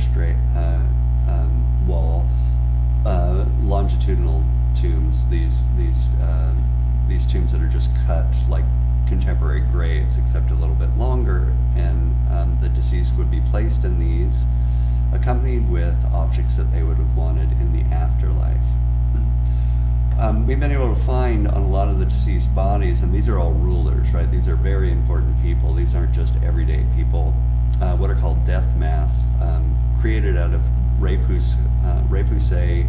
tombs, these tombs that are just cut like contemporary graves, except a little bit longer, and the deceased would be placed in these, accompanied with objects that they would have wanted in the afterlife. We've been able to find on a lot of the deceased bodies, and these are all rulers, right? These are very important people. These aren't just everyday people. What are called death masks, created out of repoussé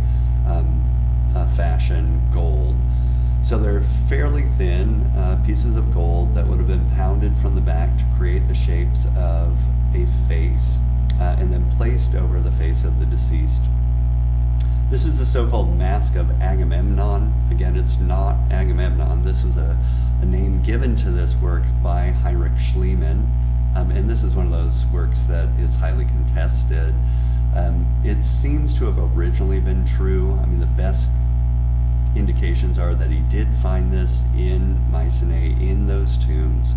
fashion gold. So they're fairly thin pieces of gold that would have been pounded from the back to create the shapes of a face, and then placed over the face of the deceased. This is the so-called Mask of Agamemnon. Again, it's not Agamemnon. This was a name given to this work by Heinrich Schliemann, and this is one of those works that is highly contested. It seems to have originally been true. I mean, the best indications are that he did find this in Mycenae, in those tombs,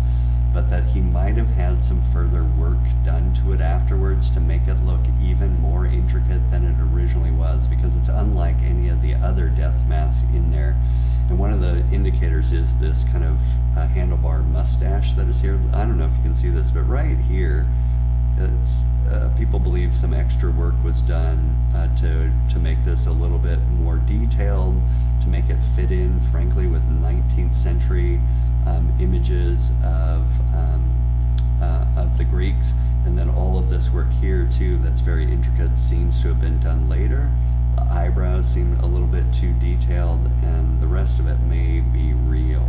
but that he might have had some further work done to it afterwards to make it look even more intricate than it originally was, because it's unlike any of the other death masks in there. And one of the indicators is this kind of handlebar mustache that is here. I don't know if you can see this, but right here, it's people believe some extra work was done to make this a little bit more detailed, to make it fit in, frankly, with 19th century images of the Greeks. And then all of this work here too, that's very intricate, seems to have been done later. The eyebrows seem a little bit too detailed, and the rest of it may be real.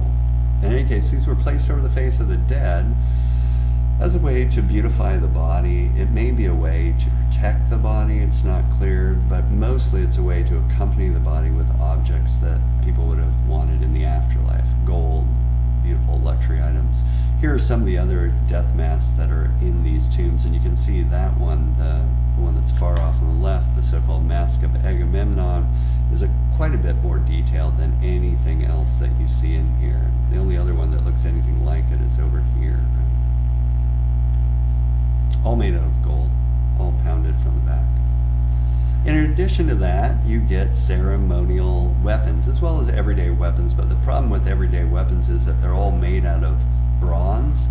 In any case, these were placed over the face of the dead as a way to beautify the body. It may be a way to protect the body, it's not clear, but mostly it's a way to accompany the body with objects that people would have wanted in the afterlife. Gold, beautiful luxury items. Here are some of the other death masks that are in these tombs, and you can see that one, the one that's far off on the left, the so-called Mask of Agamemnon, is quite a bit more detailed than anything else that you see in here. The only other one that looks anything like it is over here. All made out of gold, all pounded from the back. In addition to that, you get ceremonial weapons as well as everyday weapons, but the problem with everyday weapons is that they're all made out of bronze,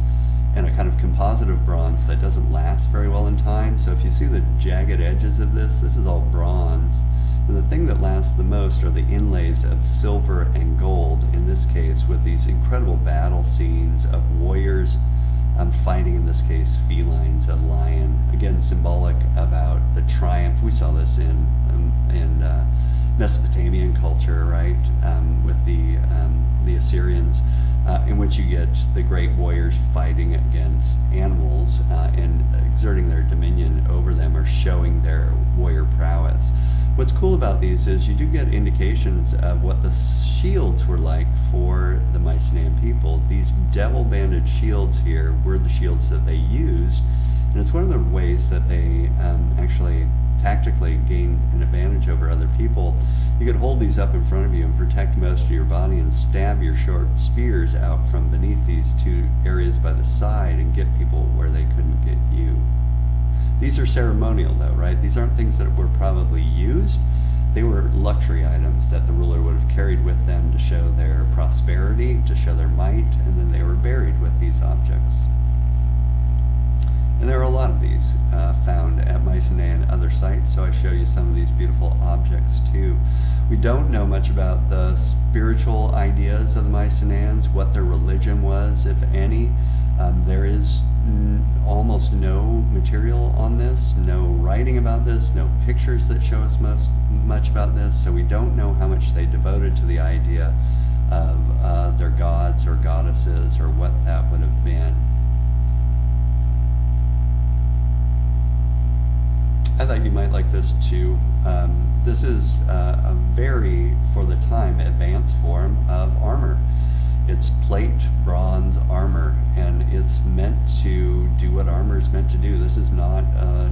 and a kind of composite of bronze that doesn't last very well in time. So if you see the jagged edges of this is all bronze. And the thing that lasts the most are the inlays of silver and gold, in this case with these incredible battle scenes of warriors fighting, in this case felines, a lion, again symbolic about the triumph. We saw this in Mesopotamian culture, right, with the Assyrians, in which you get the great warriors fighting against animals and exerting their dominion over them, or showing their warrior prowess. What's cool about these is you do get indications of what the shields were like for the Mycenaean people. These devil-banded shields here were the shields that they used, and it's one of the ways that they actually tactically gained an advantage over other people. You could hold these up in front of you and protect most of your body, and stab your short spears out from beneath these two areas by the side and get people where they couldn't get you. These are ceremonial though, right? These aren't things that were probably used. They were luxury items that the ruler would have carried with them to show their prosperity, to show their might, and then they were buried with these objects. And there are a lot of these found at Mycenae and other sites, so I show you some of these beautiful objects too. We don't know much about the spiritual ideas of the Mycenaeans, what their religion was, if any. There is almost no material on this, no writing about this, no pictures that show us much about this, so we don't know how much they devoted to the idea of their gods or goddesses, or what that would have been. I thought you might like this too. This is a very, for the time, advanced form of armor. It's plate bronze armor, and it's meant to do what armor is meant to do. This is not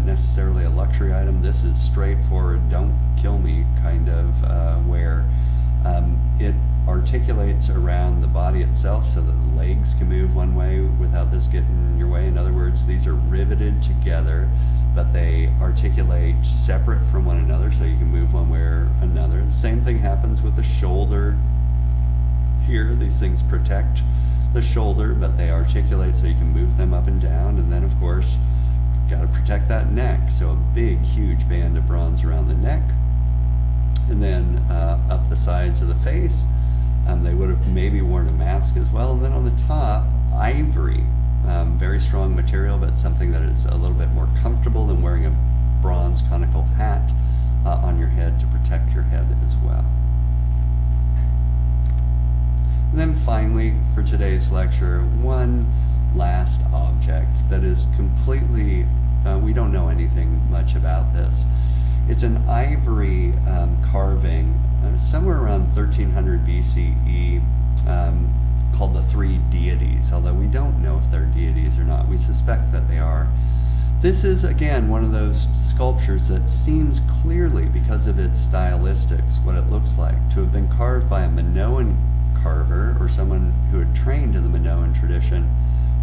necessarily a luxury item. This is straightforward, don't kill me kind of wear. It articulates around the body itself so that the legs can move one way without this getting in your way. In other words, these are riveted together but they articulate separate from one another, so you can move one way or another. The same thing happens with the shoulder here. These things protect the shoulder, but they articulate so you can move them up and down. And then, of course, got to protect that neck, so a big, huge band of bronze around the neck. And then up the sides of the face, they would have maybe worn a mask as well. And then on the top, ivory, very strong material, but something that is a little bit more comfortable than wearing a bronze conical hat on your head to protect your head as well. And then finally, for today's lecture, one last object that is completely, we don't know anything much about this. It's an ivory carving somewhere around 1300 BCE called the Three Deities, although we don't know if they're deities or not. We suspect that they are. This is, again, one of those sculptures that seems clearly, because of its stylistics, what it looks like, to have been carved by a Minoan carver, or someone who had trained in the Minoan tradition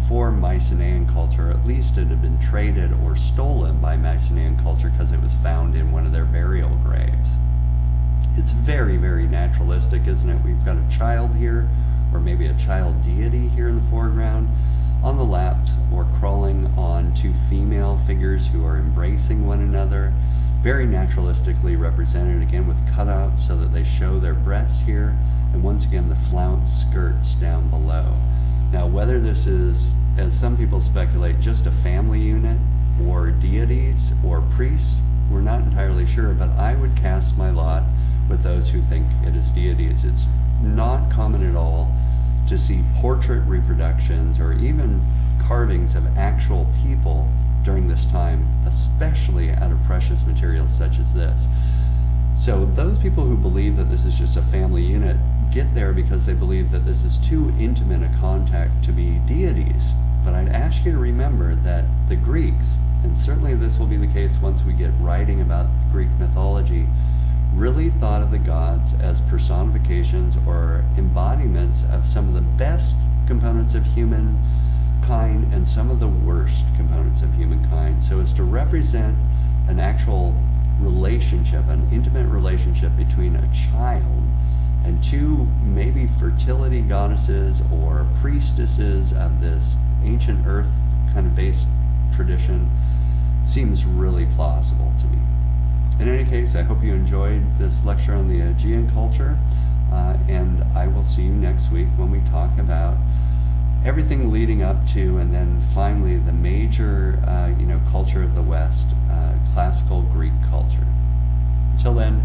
for Mycenaean culture. At least it had been traded or stolen by Mycenaean culture because it was found in one of their burial graves. It's very, very naturalistic, isn't it? We've got a child here, or maybe a child deity here in the foreground, on the left, or crawling on two female figures who are embracing one another. Very naturalistically represented, again with cutouts so that they show their breasts here, and once again the flounced skirts down below. Now, whether this is, as some people speculate, just a family unit, or deities, or priests, we're not entirely sure, but I would cast my lot with those who think it is deities. It's not common at all to see portrait reproductions or even carvings of actual people during this time, especially out of precious materials such as this. So those people who believe that this is just a family unit get there because they believe that this is too intimate a contact to be deities. But I'd ask you to remember that the Greeks, and certainly this will be the case once we get writing about Greek mythology, really thought of the gods as personifications or embodiments of some of the best components of humankind and some of the worst components of humankind, so as to represent an actual relationship, an intimate relationship between a child and two maybe fertility goddesses or priestesses of this ancient earth kind of based tradition seems really plausible to me. In any case, I hope you enjoyed this lecture on the Aegean culture, and I will see you next week when we talk about everything leading up to, and then finally the major culture of the West, classical Greek culture. Until then,